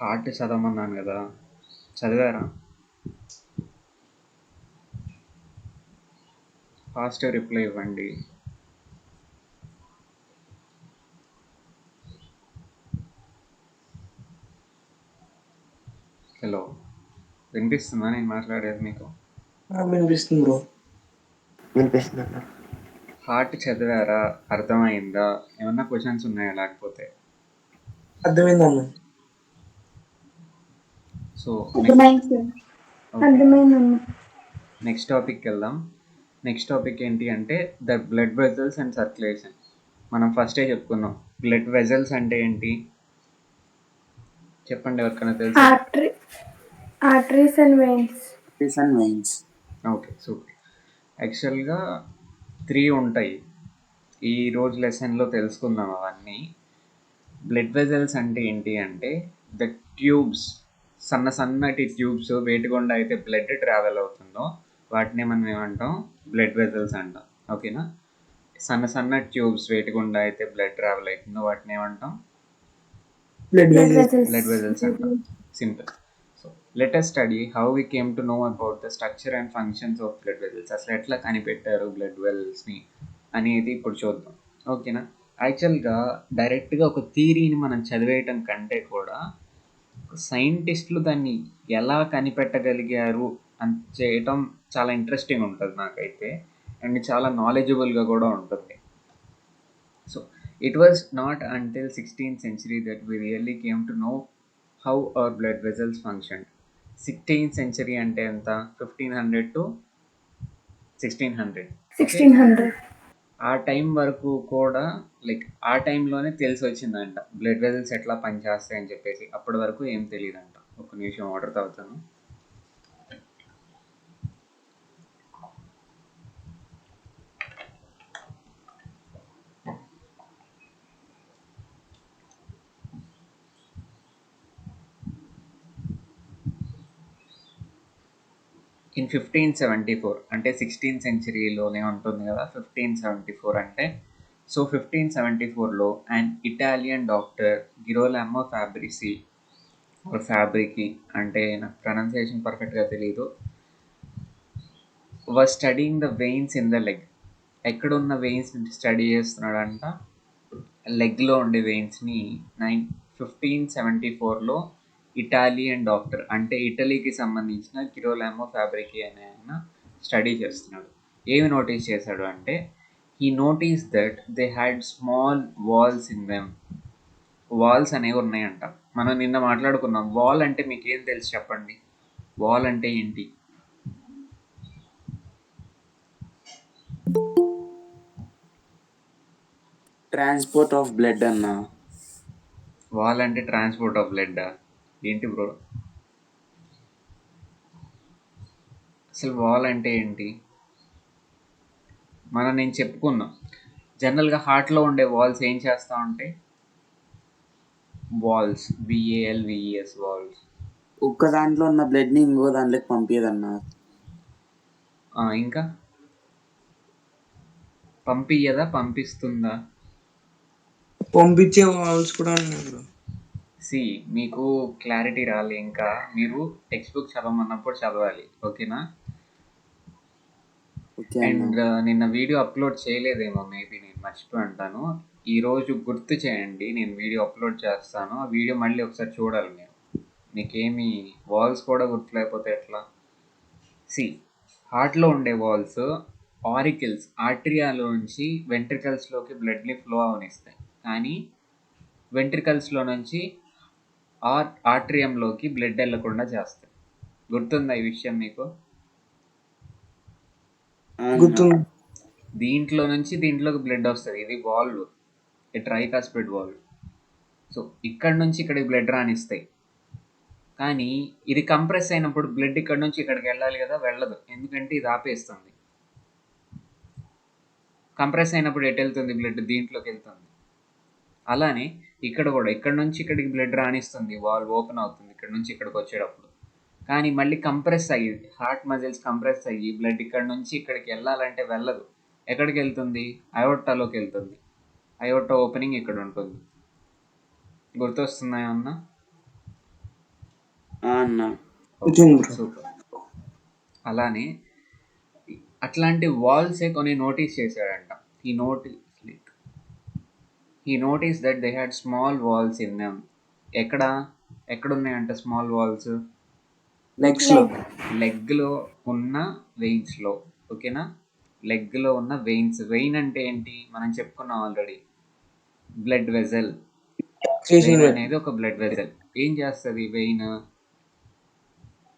Heart చదవమన్నాను కదా, చదివారా? Fast reply ఇవ్వండి. హలో, వినిపిస్తుందా నేను మాట్లాడేది మీకు? వినిపిస్తుంది బ్రో. వినిపిస్తుంది అన్న. హార్ట్ చదివారా? అర్థమైందా? ఏమన్నా క్వశ్చన్స్ ఉన్నాయా? లేకపోతే అర్థమైందన్న. సో నెక్స్ట్ టాపిక్కి వెళ్దాం. నెక్స్ట్ టాపిక్ ఏంటి అంటే the blood vessels and circulation. మనం ఫస్టే చెప్పుకున్నాం. బ్లడ్ వెజల్స్ అంటే ఏంటి చెప్పండి, ఎవరికైనా తెలుసు? Arteries and veins. Okay, super. యాక్చువల్గా 3 ఉంటాయి. ఈ రోజు లెసన్లో తెలుసుకుందాం అవన్నీ. బ్లడ్ వెజల్స్ అంటే ఏంటి అంటే ద ట్యూబ్స్, సన్నటి ట్యూబ్స్ వేటి గుండా అయితే బ్లడ్ ట్రావెల్ అవుతుందో వాటిని మనం ఏమంటాం? బ్లడ్ వెజల్స్ అంటాం. ఓకేనా? సన్న ట్యూబ్స్ వేటి గుండా అయితే బ్లడ్ ట్రావెల్ అవుతుందో వాటిని ఏమంటాం? బ్లడ్ బ్లడ్ వెజల్స్ అంటాం. Simple. So let us study how we came to know about the structure and functions of blood vessels. అసలు ఎట్లా కనిపెట్టారు బ్లడ్ వెజల్స్ని అనేది ఇప్పుడు చూద్దాం. ఓకేనా? యాక్చువల్గా డైరెక్ట్గా ఒక థియరీని మనం చదివేయటం కంటే కూడా సైంటిస్టులు దాన్ని ఎలా కనిపెట్టగలిగారు అని చేయటం చాలా ఇంట్రెస్టింగ్ ఉంటుంది నాకైతే, అండ్ చాలా నాలెడ్జబుల్గా కూడా ఉంటుంది. So it was not until 16th century that we really came to know how our blood vessels functioned. 16th century అంటే ఎంత? 1500 to 1600. ఆ టైం వరకు కూడా ఆ టైంలోనే తెలిసి వచ్చిందంట బ్లడ్ వెజల్స్ ఎట్లా పనిచేస్తాయి అని చెప్పేసి. అప్పటి వరకు ఏం తెలియదంట. ఒక నిమిషం వాటర్ తాగుతాను. ఇన్ 1574 అంటే 16th centuryలోనే ఉంటుంది కదా 1574 అంటే. సో 1574లో అండ్ ఇటాలియన్ డాక్టర్ గిరోలామో ఫ్యాబ్రికి అంటే నాకు ప్రొనౌన్సియేషన్ పర్ఫెక్ట్గా తెలీదు, was studying the vanes in the leg. ఎక్కడున్న వెయిన్స్ స్టడీ చేస్తున్నాడంట? లెగ్లో ఉండే వెయిన్స్ని 1574లో ఇటాలియన్ డాక్టర్ అంటే ఇటలీకి సంబంధించిన గిరోలామో ఫ్యాబ్రికి అనే ఆయన స్టడీ చేస్తున్నాడు. ఏమి నోటీస్ చేశాడు అంటే he notice that they had small valves in them. Valves అనేవి ఉన్నాయంట. మనం నిన్న మాట్లాడుకున్నాం. వాల్ అంటే మీకు ఏం తెలుసు చెప్పండి? వాల్ అంటే ఏంటి? ట్రాన్స్పోర్ట్ ఆఫ్ బ్లడ్ అన్న. వాల్ అంటే ట్రాన్స్పోర్ట్ ఆఫ్ బ్లడ్ ఏంటి బ్రో? అసలు వాల్ అంటే ఏంటి? నేను చెప్పుకున్నాం. జనరల్గా హార్ట్లో ఉండే వాల్స్ ఏం చేస్తూ ఉంటాయి? Valves, VALVES, valves. ఒక్క దాంట్లో ఉన్న బ్లడ్ ని ఇంకో దాంట్లోకి పంపించదన్న. ఇంకా పంపియదా? పంపిస్తుందా? పంపించే వాల్స్ కూడా ఉన్నాయి. మీకు క్లారిటీ రాలే ఇంకా. మీరు టెక్స్ట్ బుక్ చదవమన్నప్పుడు చదవాలి. ఓకేనా? అండ్ నిన్న వీడియో అప్లోడ్ చేయలేదేమో, మేబీ నేను మర్చిపోయి ఉంటాను. ఈరోజు గుర్తు చేయండి, నేను వీడియో అప్లోడ్ చేస్తాను. ఆ వీడియో మళ్ళీ ఒకసారి చూడాలి మీరు. మీకేమి వాల్స్ కూడా గుర్తులేకపోతే ఎట్లా? హార్ట్లో ఉండే వాల్స్ ఆరికిల్స్, ఆర్టరియాలో నుంచి వెంట్రికల్స్లోకి బ్లడ్ని ఫ్లో అవనిస్తాయి. కానీ వెంట్రికల్స్లో నుంచి ఆర్టరియంలోకి బ్లడ్ వెళ్ళకుండా చేస్తాయి. గుర్తుందా ఈ విషయం మీకు? దీంట్లో నుంచి దీంట్లోకి బ్లడ్ వస్తుంది. ఇది వాల్వ్, ట్రైకాస్పిడ్ వాల్వ్. సో ఇక్కడ నుంచి ఇక్కడికి బ్లడ్ రానిస్తాయి. కానీ ఇది కంప్రెస్ అయినప్పుడు బ్లడ్ ఇక్కడ నుంచి ఇక్కడికి వెళ్ళాలి కదా, వెళ్ళదు. ఎందుకంటే ఇది ఆపేస్తుంది. కంప్రెస్ అయినప్పుడు ఎటు వెళ్తుంది? బ్లడ్ దీంట్లోకి వెళ్తుంది. అలానే ఇక్కడ కూడా ఇక్కడ నుంచి ఇక్కడికి బ్లడ్ రానిస్తుంది, వాల్వ్ ఓపెన్ అవుతుంది ఇక్కడ నుంచి ఇక్కడికి వచ్చేటప్పుడు. కానీ మళ్ళీ కంప్రెస్ అయ్యి హార్ట్ మజిల్స్ కంప్రెస్ అయ్యి బ్లడ్ ఇక్కడ నుంచి ఇక్కడికి వెళ్ళాలంటే వెళ్ళదు. ఎక్కడికి వెళ్తుంది? అయోర్టాలోకి వెళ్తుంది. అయోర్టా ఓపెనింగ్ ఇక్కడ ఉంటుంది. గుర్తొస్తున్నాయా అన్న? అన్న. వచ్చింది బ్రో. సూపర్. అలానే అట్లాంటి వాల్సే కొన్ని నోటీస్ చేశాడంట. ఈ notice that they had small valves in them. ఎక్కడున్నాయంట స్మాల్ వాల్స్? లెగ్స్ లో. లెగ్లో ఉన్న వెయిన్స్లో. ఓకేనా? లెగ్లో ఉన్న వెయిన్ అంటే ఏంటి మనం చెప్పుకున్నాం ఆల్రెడీ, బ్లడ్ వెజల్. వెయిన్ అనేది ఒక బ్లడ్ వెజల్. ఏం చేస్తుంది వెయిన్?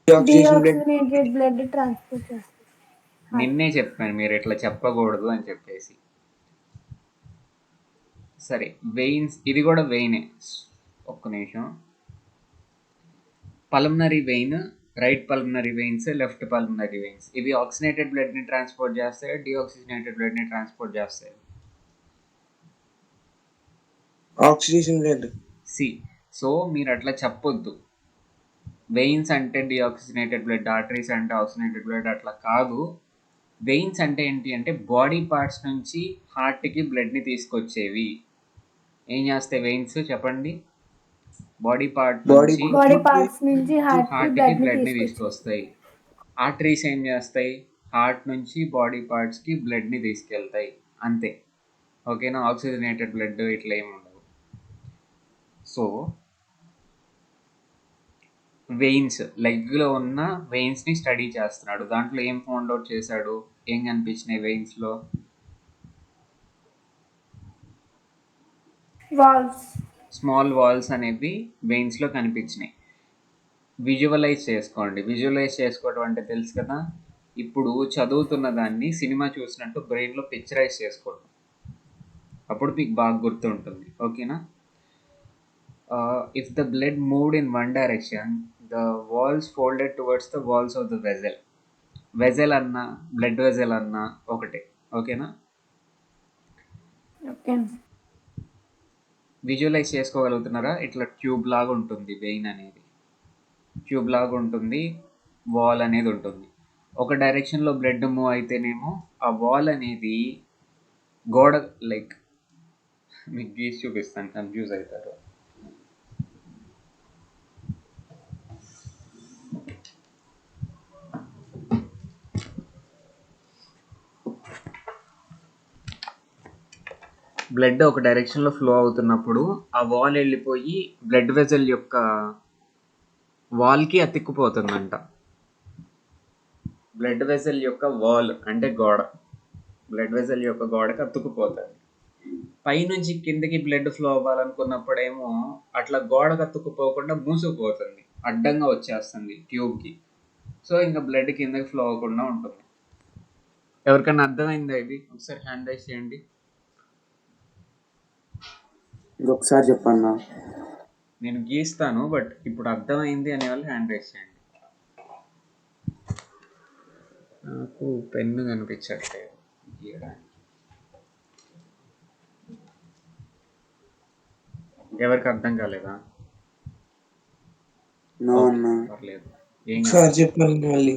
డిఆక్సిజనేటెడ్ బ్లడ్ ట్రాన్స్పోర్ట్ చేస్తుంది. నిన్నే చెప్పాను మీరు ఇట్లా చెప్పకూడదు అని చెప్పేసి. సరే, వెయిన్స్, ఇది కూడా వెయినే. ఒక్క నిమిషం. Pulmonary vein, right pulmonary veins, left pulmonary veins. ఇవి ఆక్సిజనేటెడ్ బ్లడ్ని ట్రాన్స్పోర్ట్ చేస్తాయి, డిఆక్సిజనేటెడ్ బ్లడ్ని ట్రాన్స్పోర్ట్ చేస్తాయి. Oxygen blood. సో మీరు అట్లా చెప్పొద్దు. వెయిన్స్ అంటే డిఆక్సిజనేటెడ్ బ్లడ్, ఆర్టరీస్ అంటే ఆక్సిజనేటెడ్ బ్లడ్, అట్లా కాదు. వెయిన్స్ అంటే ఏంటి అంటే బాడీ పార్ట్స్ నుంచి హార్ట్కి బ్లడ్ని తీసుకొచ్చేవి. ఏం చేస్తాయి వెయిన్స్ చెప్పండి? బాడీ పార్ట్స్ నుంచి హార్ట్కి బ్లడ్ని తీసుకొస్తాయి. ఆర్టరీస్ ఏం చేస్తాయి? హార్ట్ నుంచి బాడీ పార్ట్స్కి బ్లడ్ని తీసుకెళ్తాయి. అంతే. ఓకేనా? ఆక్సిజనేటెడ్ బ్లడ్ ఇట్లా ఏమి ఉండదు. సో వెయిన్స్, లెగ్లో ఉన్న వెయిన్స్ని స్టడీ చేస్తున్నాడు. దాంట్లో ఏం ఫౌండ్ అవుట్ చేశాడు? ఏం కనిపించినాయి వెయిన్స్లో? వాల్స్, స్మాల్ వాల్స్ అనేవి వెయిన్స్లో కనిపించినాయి. విజువలైజ్ చేసుకోండి. విజువలైజ్ చేసుకోవడం అంటే తెలుసు కదా, ఇప్పుడు చదువుతున్న దాన్ని సినిమా చూసినట్టు బ్రెయిన్లో పిక్చరైజ్ చేసుకోవడం. అప్పుడు మీకు బాగా గుర్తుంటుంది. ఓకేనా? If the blood moved in one direction, the valves folded towards the valves of the vessel. Vessel అన్నా బ్లడ్ వెజల్ అన్నా ఒకటే. ఓకేనా? విజువలైజ్ చేసుకోగలుగుతున్నారా? ఇట్లా ట్యూబ్ లాగా ఉంటుంది వెయిన్ అనేది. ట్యూబ్ లాగా ఉంటుంది, వాల్ అనేది ఉంటుంది. ఒక డైరెక్షన్లో బ్లడ్ మూవ్ అయితేనేమో ఆ వాల్ అనేది గోడ, లైక్ మీకు గీసి చూపిస్తాను, కన్ఫ్యూజ్ అవుతారు. బ్లడ్ ఒక డైరెక్షన్లో ఫ్లో అవుతున్నప్పుడు ఆ వాల్ వెళ్ళిపోయి బ్లడ్ వెజల్ యొక్క వాల్కి అతుక్కుపోతుందంట. బ్లడ్ వెజల్ యొక్క వాల్ అంటే గోడ, బ్లడ్ వెజల్ యొక్క గోడకి అతుక్కుపోతుంది. పైనుంచి కిందకి బ్లడ్ ఫ్లో అవ్వాలనుకున్నప్పుడేమో అట్లా గోడకు అతుక్కుపోకుండా మూసుకుపోతుంది, అడ్డంగా వచ్చేస్తుంది ట్యూబ్కి. సో ఇంకా బ్లడ్ కిందకి ఫ్లో అవ్వకుండా ఉంటుంది. ఎవరికైనా అర్థమైందా ఇది? ఒకసారి హ్యాండ్ రైజ్ చేయండి. ఇంకొకసారి చెప్పన్నా. నేను గీస్తాను, బట్ ఇప్పుడు అర్థమైంది అనే వాళ్ళు హ్యాండ్ రైజ్ చేయండి. నాకు పెన్ను కనిపించట్లేదు గీయడానికి. ఎవరికి అర్థం కాలేదా? పర్లేదు, ఏం కాదు. చెప్పండి మళ్ళీ.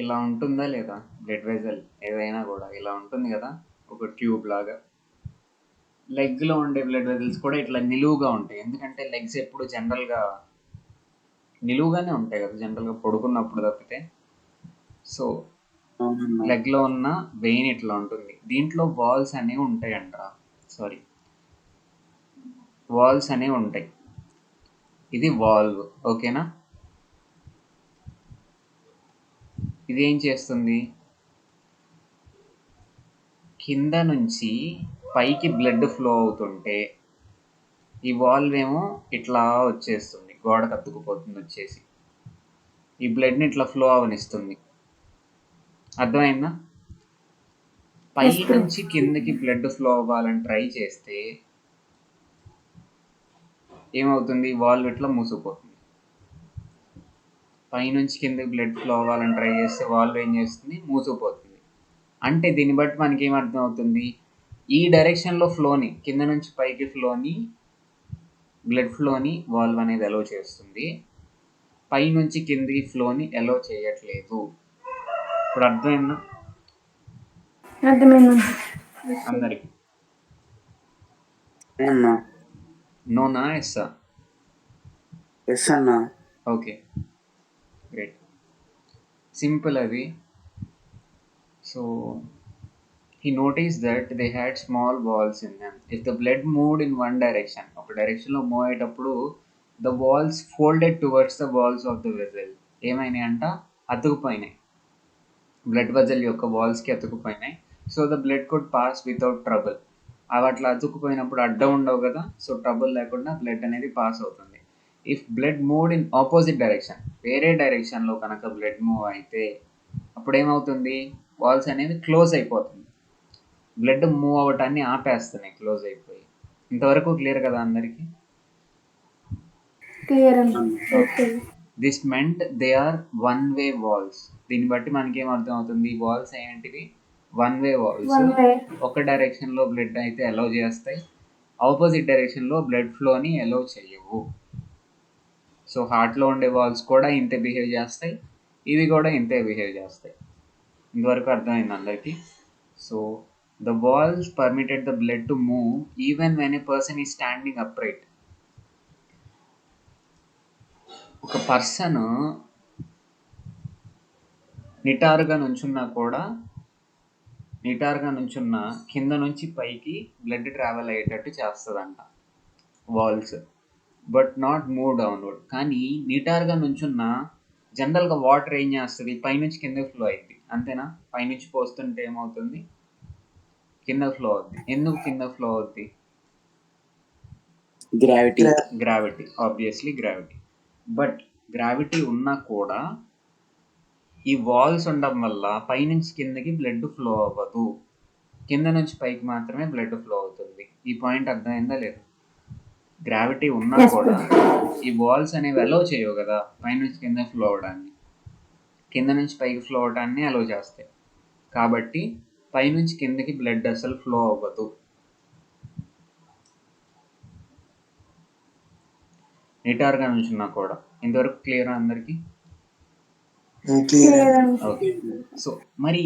ఇలా ఉంటుందా లేదా? బ్లడ్ వెజల్ ఏదైనా కూడా ఇలా ఉంటుంది కదా, ఒక ట్యూబ్ లాగా. లెగ్లో ఉండే బ్లడ్ వెజల్స్ కూడా ఇట్లా నిలువుగా ఉంటాయి. ఎందుకంటే లెగ్స్ ఎప్పుడు జనరల్గా నిలువుగానే ఉంటాయి కదా, జనరల్గా పడుకున్నప్పుడు తప్పితే. సో లెగ్లో ఉన్న వెయిన్ ఇట్లా ఉంటుంది. దీంట్లో వాల్స్ అనేవి ఉంటాయంట. వాల్స్ అనేవి ఉంటాయి. ఇది వాల్వ్. ఓకేనా? ఇది ఏం చేస్తుంది? కింద నుంచి పైకి బ్లడ్ ఫ్లో అవుతుంటే ఈ వాల్వ్ ఏమో ఇట్లా వచ్చేస్తుంది, గోడకు అతుక్కుపోతుంది వచ్చేసి. ఈ బ్లడ్ని ఇట్లా ఫ్లో అవనిస్తుంది. అర్థమైందా? పై నుంచి కిందకి బ్లడ్ ఫ్లో అవ్వాలని ట్రై చేస్తే ఏమవుతుంది? వాల్వ్ ఇట్లా మూసుకుపోతుంది. పైనుంచి కిందకి బ్లడ్ ఫ్లో అవ్వాలని ట్రై చేస్తే వాల్వ్ ఏం చేస్తుంది, మూసుకుపోతుంది. అంటే దీన్ని బట్టి మనకి ఏం అర్థం అవుతుంది, ఈ డైరెక్షన్లో ఫ్లోని, కింద నుంచి పైకి ఫ్లోని, బ్లడ్ ఫ్లోని వాల్వ్ అనేది అలో చేస్తుంది, పైనుంచి కిందికి ఫ్లోని అలో చేయట్లేదు. ఇప్పుడు అర్థమైందా అర్థమైంది. అందరికి? అన్నా నోనా ఎస్సా? ఎస్ అన్నా. ఓకే, గ్రేట్, సింపుల్ అది. So he noticed that they had small walls in them. If the blood moved in one direction, ఒక డైరెక్షన్లో మూవ్ అయ్యేటప్పుడు the walls folded towards the walls of the vessel. ఏమైనాయి అంట, అతుకుపోయినాయి, blood vessel యొక్క వాల్స్కి అతుకుపోయినాయి. So the blood could pass without trouble. అవి అట్లా అతుక్కుపోయినప్పుడు అడ్డం ఉండవు కదా, సో ట్రబుల్ లేకుండా బ్లడ్ అనేది పాస్ అవుతుంది. If blood moved in opposite direction, వేరే డైరెక్షన్లో కనుక బ్లడ్ మూవ్ అయితే అప్పుడు ఏమవుతుంది, వాల్స్ అనేవి క్లోజ్ అయిపోతుంది, బ్లడ్ మూవ్ అవ్వటాన్ని ఆపేస్తున్నాయి క్లోజ్ అయిపోయి. ఇంతవరకు క్లియర్ కదా అందరికీ? క్లియర్ అన్న. Okay. This meant they are one way valves. దీన్ని బట్టి మనకి ఏం అర్థం అవుతుంది, వాల్స్ ఏంటివి, one way valves. One way. ఒక డైరెక్షన్లో బ్లడ్ అయితే అలౌ చేస్తాయి, ఆపోజిట్ డైరెక్షన్లో బ్లడ్ ఫ్లోని అలౌ చేయవు. సో హార్ట్లో ఉండే వాల్స్ కూడా ఇంతే బిహేవ్ చేస్తాయి, ఇవి కూడా ఇంతే బిహేవ్ చేస్తాయి. ఇంతవరకు అర్థమైంది అందరికీ? So the walls permitted the blood to move even when a person is standing upright. ఒక పర్సన్ నిటారుగా నుంచున్నా కూడా, నిటారుగా నుంచున్న కింద నుంచి పైకి బ్లడ్ ట్రావెల్ అయ్యేటట్టు చేస్తుందంట valves, but not move downward. కానీ నిటారుగా నుంచున్న జనరల్గా వాటర్ ఏం చేస్తుంది, పైనుంచి కింద ఫ్లో అయింది, అంతేనా? పైనుంచి పోస్తుంటే ఏమవుతుంది, కింద ఫ్లో అవుద్ది. ఎందుకు కింద ఫ్లో అవుద్ది? Gravity. Gravity, obviously gravity. But gravity ఉన్నా కూడా ఈ వాల్స్ ఉండడం వల్ల పైనుంచి కిందకి బ్లడ్ ఫ్లో అవ్వదు, కింద నుంచి పైకి మాత్రమే బ్లడ్ ఫ్లో అవుతుంది. ఈ పాయింట్ అర్థమైందా లేదు? గ్రావిటీ ఉన్నా కూడా ఈ వాల్స్ అనేవి అలో చేయవు కదా పైనుంచి కింద ఫ్లో అవడాన్ని, కింద నుంచి పైకి ఫ్లో అవడాన్ని అలో చేస్తాయి. కాబట్టి పైనుంచి కిందకి బ్లడ్ అసలు ఫ్లో అవ్వదు. నిటారుగా నుంచున్నా కూడా. ఇంతవరకు క్లియర్ అందరికి? ఓకే. సో మరి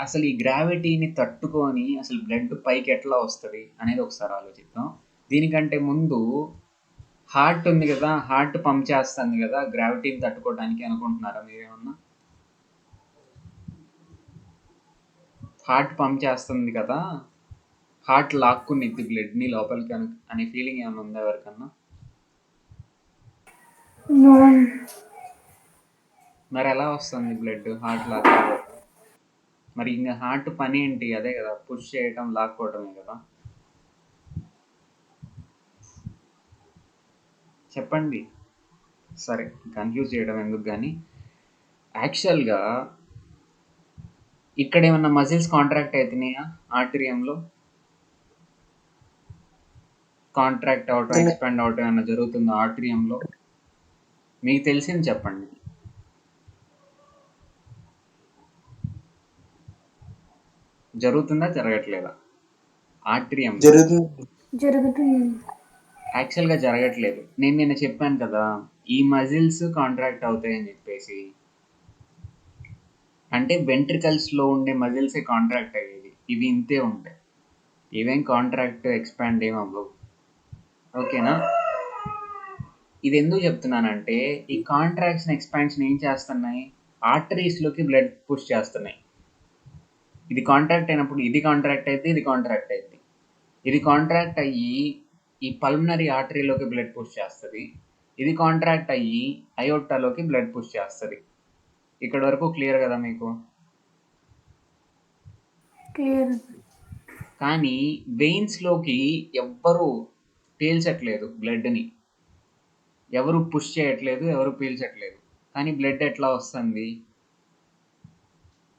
అసలు ఈ గ్రావిటీని తట్టుకొని అసలు బ్లడ్ పైకి ఎట్లా వస్తుంది అనేది ఒకసారి ఆలోచిద్దాం. దీనికంటే ముందు హార్ట్ ఉంది కదా, హార్ట్ పంప్ చేస్తుంది కదా గ్రావిటీని తట్టుకోవడానికి అనుకుంటున్నారా మీరేమన్నా? హార్ట్ పంప్ చేస్తుంది కదా, హార్ట్ లాక్కునిద్ది బ్లడ్ని లోపలికి అనే ఫీలింగ్ ఏమైనా ఉందా ఎవరికన్నా? మరి ఎలా వస్తుంది బ్లడ్ హార్ట్ లాక్కోవడం? మరి ఇంకా హార్ట్ పని ఏంటి? అదే కదా, పుష్ చేయటం, లాక్కోవడమే కదా. చెప్పండి. సరే, కన్ఫ్యూజ్ చేయడం ఎందుకు కానీ, యాక్చువల్గా ఇక్కడ ఏమన్నా మజిల్స్ కాంట్రాక్ట్ అవుతున్నాయా? ఆర్టరియంలో కాంట్రాక్ట్ అవటం, ఎక్స్పాండ్ అవటం ఏమన్నా జరుగుతుందా ఆర్టరియంలో? మీకు తెలిసింది చెప్పండి. జరుగుతుందా జరగట్లేదా? ఆర్టరియం జరుగుతుంది. యాక్చువల్గా జరగట్లేదు. నేను నిన్న చెప్పాను కదా, ఈ మజిల్స్ కాంట్రాక్ట్ అవుతాయని చెప్పేసి. అంటే వెంట్రికల్స్లో ఉండే మజిల్సే కాంట్రాక్ట్ అయ్యేది, ఇవి ఇంతే ఉంటాయి, ఇవేం కాంట్రాక్ట్ ఎక్స్పాండ్ ఏం అవ్వవు. ఓకేనా? ఇది ఎందుకు చెప్తున్నానంటే, ఈ కాంట్రాక్షన్ ఎక్స్పాన్షన్ ఏం చేస్తున్నాయి, ఆర్టరీస్లోకి బ్లడ్ పుష్ చేస్తున్నాయి. ఇది కాంట్రాక్ట్ అయినప్పుడు ఇది కాంట్రాక్ట్ అయితే ఇది కాంట్రాక్ట్ అయింది, ఇది కాంట్రాక్ట్ అయ్యి ఈ పల్మనరీ ఆర్టరీలోకి బ్లడ్ పుష్ చేస్తుంది, ఇది కాంట్రాక్ట్ అయ్యి అయోర్టాలోకి బ్లడ్ పుష్ చేస్తుంది. ఇక్కడ వరకు క్లియర్ కదా మీకు? క్లియర్. కానీ వెయిన్స్లోకి ఎవ్వరు పీల్చట్లేదు బ్లడ్ని, ఎవరు పుష్ చేయట్లేదు, ఎవరు పీల్చట్లేదు. కానీ బ్లడ్ ఎట్లా వస్తుంది?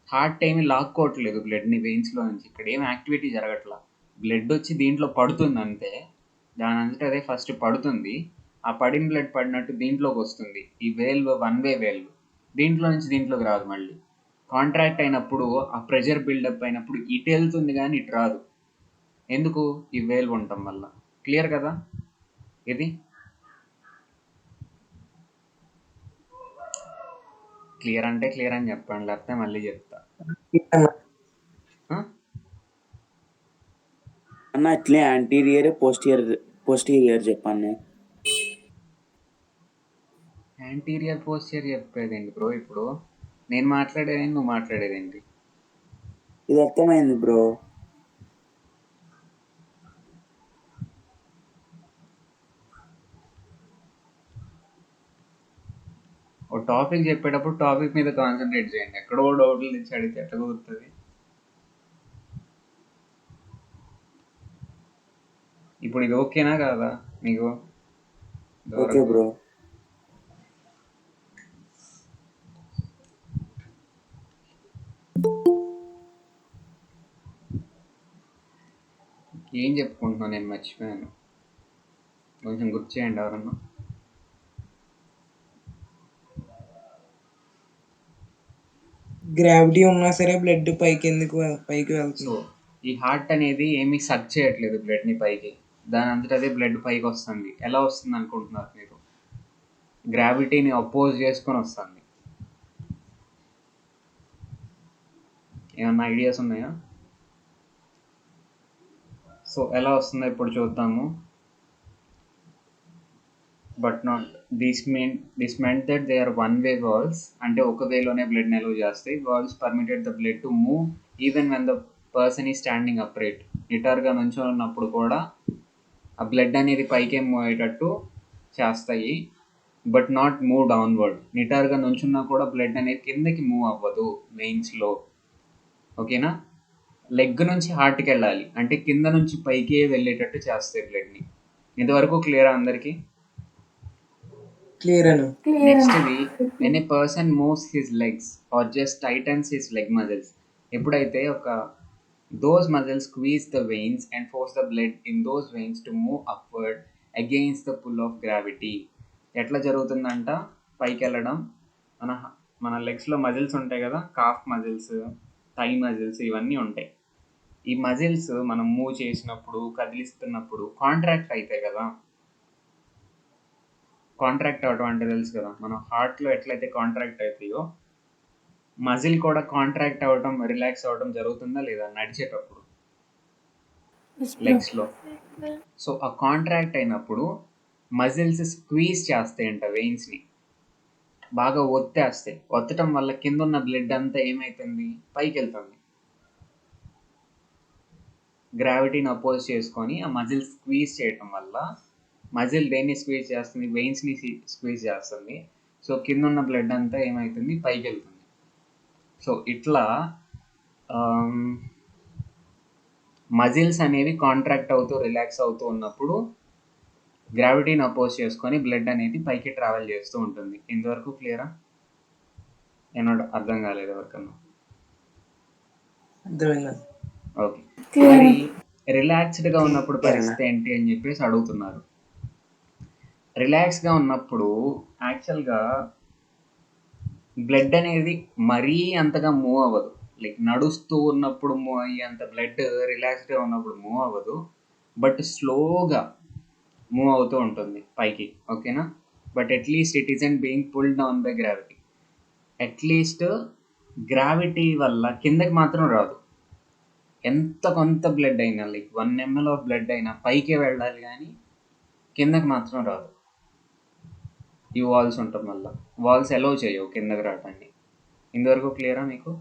హార్ట్ ఏమి లాక్కోవట్లేదు బ్లడ్ని వెయిన్స్లో నుంచి, ఇక్కడ ఏం యాక్టివిటీ జరగట్లా. బ్లడ్ వచ్చి దీంట్లో పడుతుంది అంతే, దాని అంతటా అదే ఫస్ట్ పడుతుంది, ఆ పడిన బ్లడ్ పడినట్టు దీంట్లోకి వస్తుంది. ఈ వేల్వ్ వన్ వే వేల్వ్, దీంట్లో నుంచి దీంట్లోకి రాదు. మళ్ళీ కాంట్రాక్ట్ అయినప్పుడు ఆ ప్రెషర్ బిల్డప్ అయినప్పుడు ఇటు వెళ్తుంది కానీ ఇటు రాదు. ఎందుకు? ఈ వేల్ ఉండటం వల్ల. క్లియర్ కదా ఇది? క్లియర్ అంటే క్లియర్ అని చెప్పండి, లేకపోతే మళ్ళీ చెప్తా. అన్న ఇట్లే యాంటీరియర్ పోస్టీరియర్ చెప్పాను. యాంటీరియర్ పోస్చర్ చెప్పేదేంటి బ్రో? ఇప్పుడు నేను మాట్లాడేదేంటి, నువ్వు మాట్లాడేదేంటి? ఇది అర్థమైంది బ్రో. ఓ టాపిక్ చెప్పేటప్పుడు టాపిక్ మీద కాన్సన్ట్రేట్ చేయండి. ఎక్కడో డౌట్లు తెచ్చి అడిగితే ఎట్లా కుదురుతుంది? ఇప్పుడు ఇది ఓకేనా కాదా మీకు? Okay bro. ఏం చెప్పుకుంటున్నాను నేను, మర్చిపోయాను. కొంచెం గుర్తు చేయండి ఎవరన్నా. గ్రావిటీ ఉన్నా సరే బ్లడ్ పైకి సో వెళ్తుంది. ఈ హార్ట్ అనేది ఏమీ సక్ చేయట్లేదు బ్లడ్ని పైకి, దాని అంతటా అదే బ్లడ్ పైకి వస్తుంది. ఎలా వస్తుంది అనుకుంటున్నారు మీరు? గ్రావిటీని అపోజ్ చేసుకొని వస్తుంది. ఏమన్నా ఐడియాస్ ఉన్నాయా? సో ఎలా వస్తుందో ఇప్పుడు చూద్దాము. But not this meant that they are one way valves. అంటే ఒక వేలోనే బ్లడ్ నిల్వ చేస్తాయి. Valves permitted the blood to move even when the person ఈ స్టాండింగ్ అప్రైట్. నిటారుగా నుంచొని ఉన్నప్పుడు కూడా ఆ బ్లడ్ అనేది పైకే మూవ్ అయ్యేటట్టు చేస్తాయి. But not move downward. నిటారుగా నుంచున్నా కూడా బ్లడ్ అనేది కిందకి మూవ్ అవ్వదు వెయిన్స్లో. ఓకేనా? లెగ్ నుంచి హార్ట్కి వెళ్ళాలి అంటే కింద నుంచి పైకే వెళ్ళేటట్టు చేస్తాయి బ్లడ్ని. ఇంతవరకు క్లియరా అందరికీ? Clear Anu. Next the when a person moves his legs or just tightens his leg muscles. ఎప్పుడైతే those muscles squeeze the veins and force the blood in those veins to move upward against the pull of gravity. ఎట్లా జరుగుతుందంట? పైకి వెళ్ళడం. మన లెగ్స్లో muscles ఉంటాయి కదా, calf muscles, thigh muscles, ఇవన్నీ ఉంటాయి. ఈ మజిల్స్ మనం మూవ్ చేసినప్పుడు, కదిలిస్తున్నప్పుడు కాంట్రాక్ట్ అవుతాయి కదా. కాంట్రాక్ట్ అవడం అంటే తెలుసు కదా, మన హార్ట్లో ఎట్లయితే కాంట్రాక్ట్ అవుతాయో మజిల్ కూడా కాంట్రాక్ట్ అవ్వడం, రిలాక్స్ అవ్వడం జరుగుతుందా లేదా నడిచేటప్పుడు లెగ్స్లో? సో ఆ కాంట్రాక్ట్ అయినప్పుడు మజిల్స్ స్క్వీజ్ చేస్తాయంట వెయిన్స్ని, బాగా ఒత్తేస్తాయి. ఒత్తటం వల్ల కింద ఉన్న బ్లడ్ అంతా ఏమవుతుంది? పైకి వెళ్తుంది. గ్రావిటీని అపోజ్ చేసుకొని ఆ మజిల్ స్క్వీజ్ చేయటం వల్ల, మజిల్ దేన్ని స్క్వీజ్ చేస్తుంది? వెయిన్స్ని స్క్వీజ్ చేస్తుంది. సో కింద ఉన్న బ్లడ్ అంతా ఏమవుతుంది? పైకి వెళ్తుంది. సో ఇట్లా మజిల్స్ అనేవి కాంట్రాక్ట్ అవుతూ రిలాక్స్ అవుతూ ఉన్నప్పుడు గ్రావిటీని అపోజ్ చేసుకొని బ్లడ్ అనేది పైకి ట్రావెల్ చేస్తూ ఉంటుంది. ఇంతవరకు క్లియరా? ఏమన్నా అర్థం కాలేదు ఎవరికన్నా? అర్థమైందా? ఓకే. మరి రిలాక్స్డ్గా ఉన్నప్పుడు పరిస్థితి ఏంటి అని చెప్పేసి అడుగుతున్నారు. రిలాక్స్గా ఉన్నప్పుడు యాక్చువల్గా బ్లడ్ అనేది మరీ అంతగా మూవ్ అవ్వదు. లైక్ నడుస్తూ ఉన్నప్పుడు మూవ్ అయ్యేంత బ్లడ్ రిలాక్స్డ్గా ఉన్నప్పుడు మూవ్ అవ్వదు, బట్ స్లోగా మూవ్ అవుతూ ఉంటుంది పైకి. ఓకేనా? But at least it isn't being pulled down by gravity. At least gravity వల్ల కిందకి మాత్రం రాదు. ఎంత కొంత బ్లడ్ అయినా, లైక్ 1 ml ఆఫ్ బ్లడ్ అయినా పైకే వెళ్ళాలి కానీ కిందకి మాత్రం రాదు. ఈ వాల్స్ ఉండటం వల్ల వాల్స్ అలౌ చేయవు కిందకి రావటాన్ని. ఇంతవరకు క్లియరా మీకు?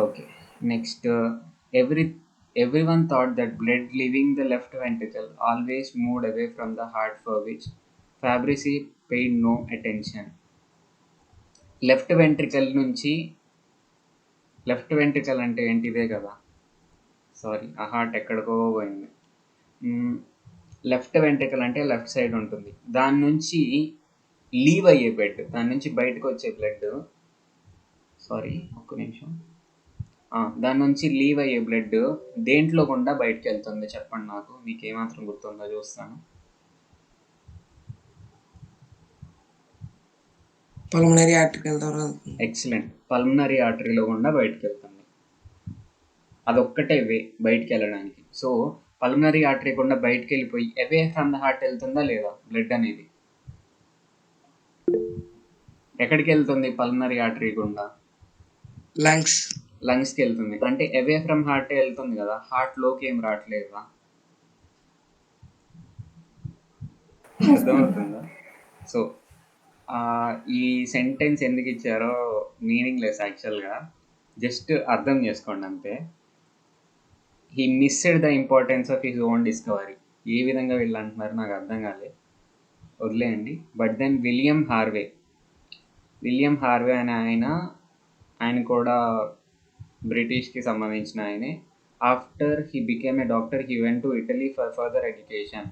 Okay. Next, everyone thought that blood leaving the left ventricle always moved away from the heart, for which Fabrici paid no attention. Left ventricle అంటే ఏంటిదే కదా, సారీ ఆ హార్ట్ ఎక్కడికో పోయింది. లెఫ్ట్ వెంట్రికల్ అంటే లెఫ్ట్ సైడ్ ఉంటుంది. దాని నుంచి లీవ్ అయ్యే బ్లడ్, దాని నుంచి బయటకు వచ్చే బ్లడ్, సారీ ఒక్క నిమిషం, దాని నుంచి లీవ్ అయ్యే బ్లడ్ దేంట్లో గుండా బయటకు వెళ్తుంది చెప్పండి నాకు. మీకు ఏమాత్రం గుర్తుందో చూస్తాను. పల్మనరీ ఆర్టికల్ ద్వారా వెళ్తుంది. ఎక్సలెంట్. పల్మనరీ ఆర్టరీలో గుండా బయటకు వెళ్తుంది. అదొక్కటే వే బయటికి వెళ్ళడానికి. సో పల్మనరీ ఆర్టరీ గుండా బయటికి వెళ్ళిపోయి అవే ఫ్రమ్ ద హార్ట్ వెళ్తుందా లేదా బ్లడ్ అనేది? ఎక్కడికి వెళ్తుంది పల్మనరీ ఆర్టరీ గుండా? లంగ్స్. లంగ్స్కి వెళ్తుంది. అంటే అవే ఫ్రమ్ హార్ట్ వెళ్తుంది కదా, హార్ట్లోకి ఏం రావట్లేదా? అర్థమవుతుందా? సో ఈ సెంటెన్స్ ఎందుకు ఇచ్చారో మీనింగ్లెస్ యాక్చువల్గా, జస్ట్ అర్థం చేసుకోండి అంతే. He missed the importance of his own discovery. ఏ విధంగా వీళ్ళు అంటున్నారు నాకు అర్థం కాలేదు, వదిలేయండి. బట్ దెన్ విలియం హార్వే అనే ఆయన కూడా బ్రిటిష్కి సంబంధించిన ఆయనే. After he became a doctor he went to Italy for further education.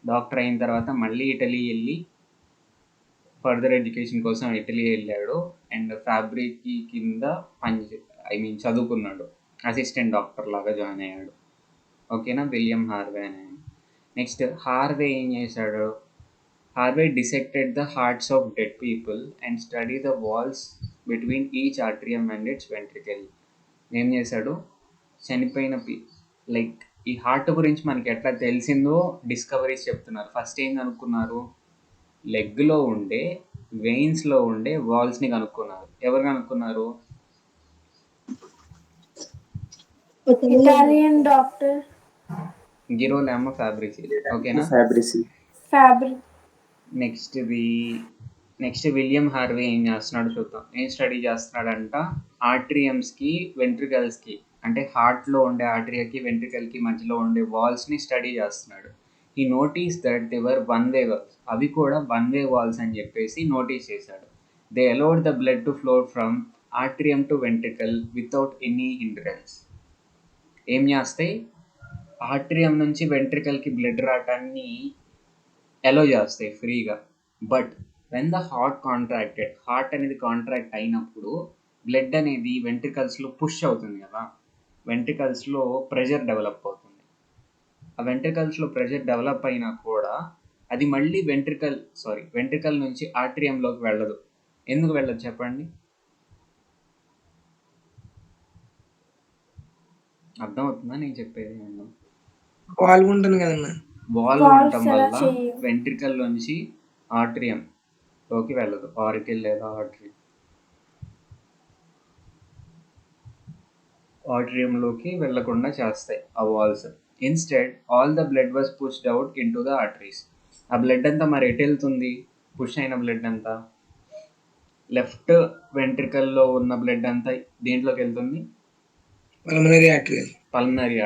Doctor అయిన తర్వాత మళ్ళీ ఇటలీ వెళ్ళి ఫర్దర్ ఎడ్యుకేషన్ కోసం ఇటలీ వెళ్ళాడు. అండ్ ఫ్యాబ్రిక్ కింద చదువుకున్నాడు. అసిస్టెంట్ డాక్టర్ లాగా జాయిన్ అయ్యాడు. ఓకేనా, విలియం హార్వే అని. నెక్స్ట్ హార్వే ఏం చేశాడు? Harvey dissected the hearts of dead people and study the valves between each atrium and its ventricle. ఏం చేశాడు? చనిపోయిన లైక్ ఈ హార్ట్ గురించి మనకి ఎట్లా తెలిసిందో డిస్కవరీస్ చెప్తున్నారు. ఫస్ట్ ఏం కనుక్కున్నారు? లెగ్లో ఉండే వెయిన్స్లో ఉండే వాల్స్ని కనుక్కున్నారు. ఎవరు కనుక్కున్నారు? Italian doctor Girolamo Fabrici. ఓకేనా. ఫ్యాబ్రిక్. నెక్స్ట్ విలియం హార్వే ఏం చేస్తున్నాడు చూద్దాం. ఏం స్టడీ చేస్తున్నాడంట? ఆర్ట్రియమ్స్కి వెంట్రికల్స్కి, అంటే హార్ట్లో ఉండే ఆర్ట్రియాకి వెంట్రికల్కి మధ్యలో ఉండే వాల్స్ని స్టడీ చేస్తున్నాడు. ఈ notice that they were one way valves. అవి కూడా వన్ వే వాల్స్ అని చెప్పేసి నోటీస్ చేశాడు. They allowed the blood to flow from atrium to ventricle without any hindrance. ఏం చేస్తాయి? ఆర్ట్రియం నుంచి వెంట్రికల్కి బ్లడ్ రావటాన్ని అలో చేస్తాయి ఫ్రీగా. బట్ వెన్ ద హార్ట్ అనేది కాంట్రాక్ట్ అయినప్పుడు బ్లడ్ అనేది వెంట్రికల్స్లో పుష్ అవుతుంది కదా, వెంట్రికల్స్లో ప్రెషర్ డెవలప్ అవుతుంది. ఆ వెంట్రికల్స్లో ప్రెషర్ డెవలప్ అయినా కూడా అది మళ్ళీ వెంట్రికల్ నుంచి ఆర్ట్రియంలోకి వెళ్ళదు. ఎందుకు వెళ్ళదు చెప్పండి? అర్థమవుతుందా నేను చెప్పేది? వాల్వ్ ఉంటుంది కదన్నా, వాల్వ్ ఉండటం వల్ల వెంట్రికల్ నుంచి ఆర్ట్రియంలోకి వెళ్ళదు. ఆరికిల్ లేదా ఆర్ట్రియంలోకి వెళ్ళకుండా చేస్తాయి ఆ valves. Instead all the blood was pushed out into the arteries. ఆ బ్లడ్ అంతా మరి ఎటు వెళ్తుంది? పుష్ అయిన బ్లడ్ అంతా లెఫ్ట్ వెంట్రికల్లో ఉన్న బ్లడ్ అంతా దేంట్లోకి వెళ్తుంది? పల్మనరీ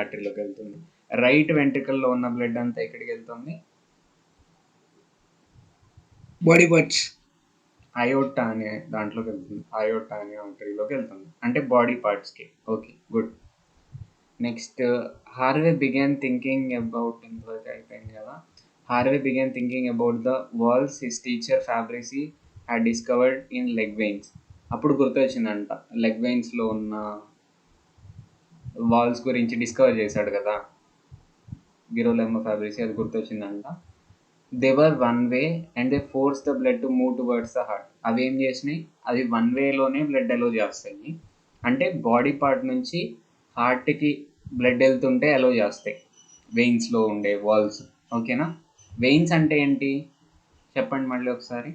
ఆర్టరీలోకి వెళ్తుంది. రైట్ వెంట్రికల్లో ఉన్న బ్లడ్ అంతా ఎక్కడికి వెళ్తుంది? బాడీ పార్ట్స్, అయోటా అనే దాంట్లోకి వెళ్తుంది. అయోటా అనే ఆర్టరీలోకి వెళ్తుంది, అంటే బాడీ పార్ట్స్కి. Okay, good. Next Harvey began thinking about, ఇంతవరకు అయిపోయింది కదా. Harvey began thinking about the valves his teacher Fabrici had discovered in leg veins. అప్పుడు గుర్తొచ్చిందంట, లెగ్ వెయిన్స్లో ఉన్న వాల్స్ గురించి డిస్కవర్ చేశాడు కదా గిరోలామో ఫ్యాబ్రిసి, అది గుర్తొచ్చిందంట. They were one way and they force the blood to move towards the heart. అవి ఏం చేసినాయి? అవి వన్ వేలోనే బ్లడ్ అలో చేస్తాయి. అంటే బాడీ పార్ట్ నుంచి హార్ట్కి బ్లడ్ వెళ్తుంటే అలో చేస్తాయి వెయిన్స్లో ఉండే వాల్స్. ఓకేనా. వెయిన్స్ అంటే ఏంటి చెప్పండి మళ్ళీ ఒకసారి.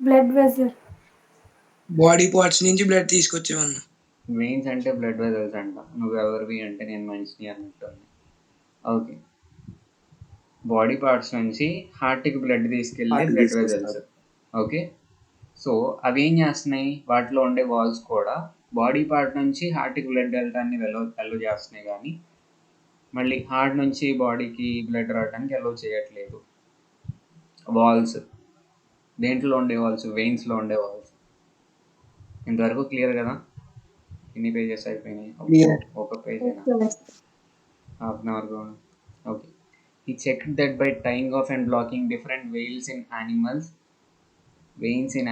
Blood vessel. బాడీ పార్ట్స్ నుంచి బ్లడ్ తీసుకొచ్చేవన్నా. వెయిన్స్ అంటే బ్లడ్ వెజల్స్ అంట. నువ్వు ఎవరివి అంటే నేను మనిషిని అన్నట్టుంది. ఓకే, బాడీ పార్ట్స్ నుంచి హార్ట్కి బ్లడ్ తీసుకెళ్ళి బ్లడ్ వెజల్స్. ఓకే, సో అవి ఏం చేస్తున్నాయి? వాటిలో ఉండే వాల్స్ కూడా బాడీ పార్ట్ నుంచి హార్ట్కి బ్లడ్ వెళ్ళటాన్ని అలో చేస్తున్నాయి, కానీ మళ్ళీ హార్ట్ నుంచి బాడీకి బ్లడ్ రావడానికి అలో చేయట్లేదు. వాల్స్ దేంట్లో ఉండే వాల్స్? వెయిన్స్లో ఉండే వాల్స్. ఇంతవరకు క్లియర్ కదా? ఎన్ని పేజెస్ అయిపోయినాయి? ఒక పేజ్ అయినా, హాఫ్ అన్ అవర్ కూడా. Okay. He checked that by tying off and blocking different veins in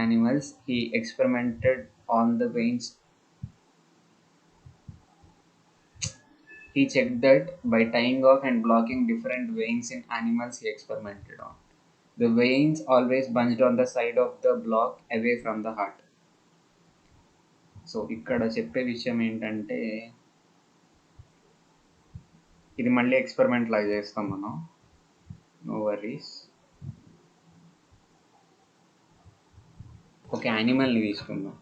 animals, he experimented on the veins. He checked that by tying off and blocking different veins in animals he experimented on. The veins always bunched on the side of the block away from the heart. So ఇక్కడ చెప్పే విషయం ఏంటంటే ఇది మళ్ళీ experiment లాగా చేస్తాం మనం. No worries. ఒక యానిమల్ని తీసుకుందాం.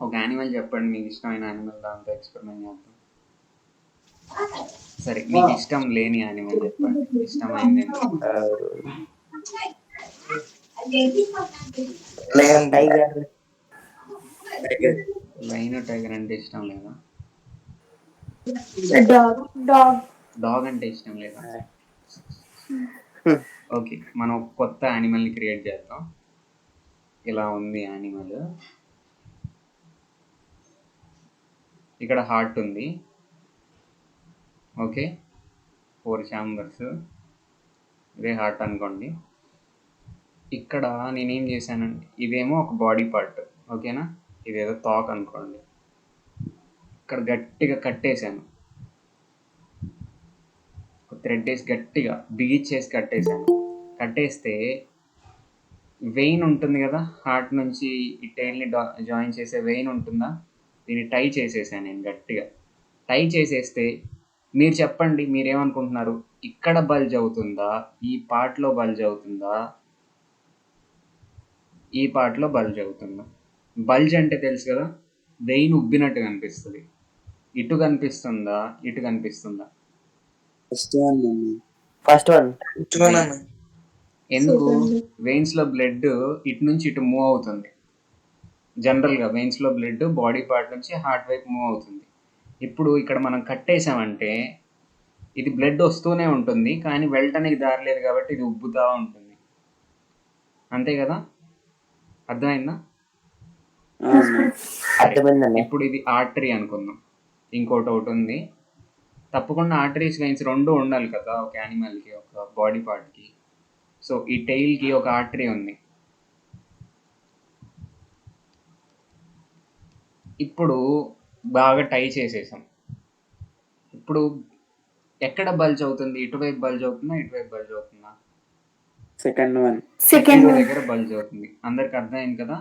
ఒక యానిమల్ చెప్పండి, మీకు ఇష్టమైన యానిమల్, దాంతో ఎక్స్పెరిమెంట్ చేద్దాం. సరే, మీకు ఇష్టం లేని యానిమల్ చెప్పండి, ఇష్టమైంది. లైన్ టైగర్ అంటే ఇష్టం లేదా? డాగ్ అంటే ఇష్టం లేదా? ఓకే, మనం కొత్త యానిమల్ని క్రియేట్ చేద్దాం. ఇలా ఉంది యానిమల్. ఇక్కడ హార్ట్ ఉంది. Okay, 4 chambers. ఇదే హార్ట్ అనుకోండి. ఇక్కడ నేనేం చేశానంటే ఇదేమో ఒక బాడీ పార్ట్, ఓకేనా? ఇదేదో తాక్ అనుకోండి. ఇక్కడ గట్టిగా కట్టేశాను, థ్రెడ్ వేసి గట్టిగా బిగిచ్చేసి కట్టేశాను. కట్టేస్తే వెయిన్ ఉంటుంది కదా, హార్ట్ నుంచి ఈ టైల్ని జాయిన్ చేసే వెయిన్ ఉంటుందా, దీన్ని టై చేసేసాను నేను గట్టిగా. టై చేసేస్తే మీరు చెప్పండి, మీరేమనుకుంటున్నారు? ఇక్కడ బల్జ్ అవుతుందా, ఈ పార్ట్లో బల్జ్ అవుతుందా, ఈ పార్ట్లో బల్జ్ అవుతుందా? బల్జ్ అంటే తెలుసు కదా, వెయిన్ ఉబ్బినట్టు కనిపిస్తుంది. ఇటు కనిపిస్తుందా, ఇటు కనిపిస్తుందా? First one. ఎందుకు? వెయిన్స్ లో బ్లడ్ ఇటు నుంచి ఇటు మూవ్ అవుతుంది. జనరల్ గా వెయిన్స్ లో బ్లడ్ బాడీ పార్ట్ నుంచి హార్ట్ వైపు మూవ్ అవుతుంది. ఇప్పుడు ఇక్కడ మనం కట్టేసామంటే ఇది బ్లడ్ వస్తూనే ఉంటుంది, కానీ వెళ్ళటానికి దారి లేదు కాబట్టి ఇది ఉబ్బుతా ఉంటుంది. అంతే కదా? అర్థమైందా? ఇప్పుడు ఇది ఆర్టరీ అనుకుందాం. ఇంకోటి ఒకటి ఉంది. తప్పకుండా ఆర్టరీస్, వెయిన్స్ రెండు ఉండాలి కదా ఒక యానిమల్కి, ఒక బాడీ పార్ట్కి. సో ఈ టెయిల్కి ఒక ఆర్టరీ ఉంది. ఇప్పుడు బాగా టై చేసేసాం. ఇప్పుడు ఎక్కడ బల్జ్ అవుతుంది? ఇటువైపు బల్జ్ అవుతుందా, ఇటువైపు బల్జ్ అవుతుందా? సెకండ్ వన్ దగ్గర బల్జ్ అవుతుంది. అందరికి అర్థమైంది కదా?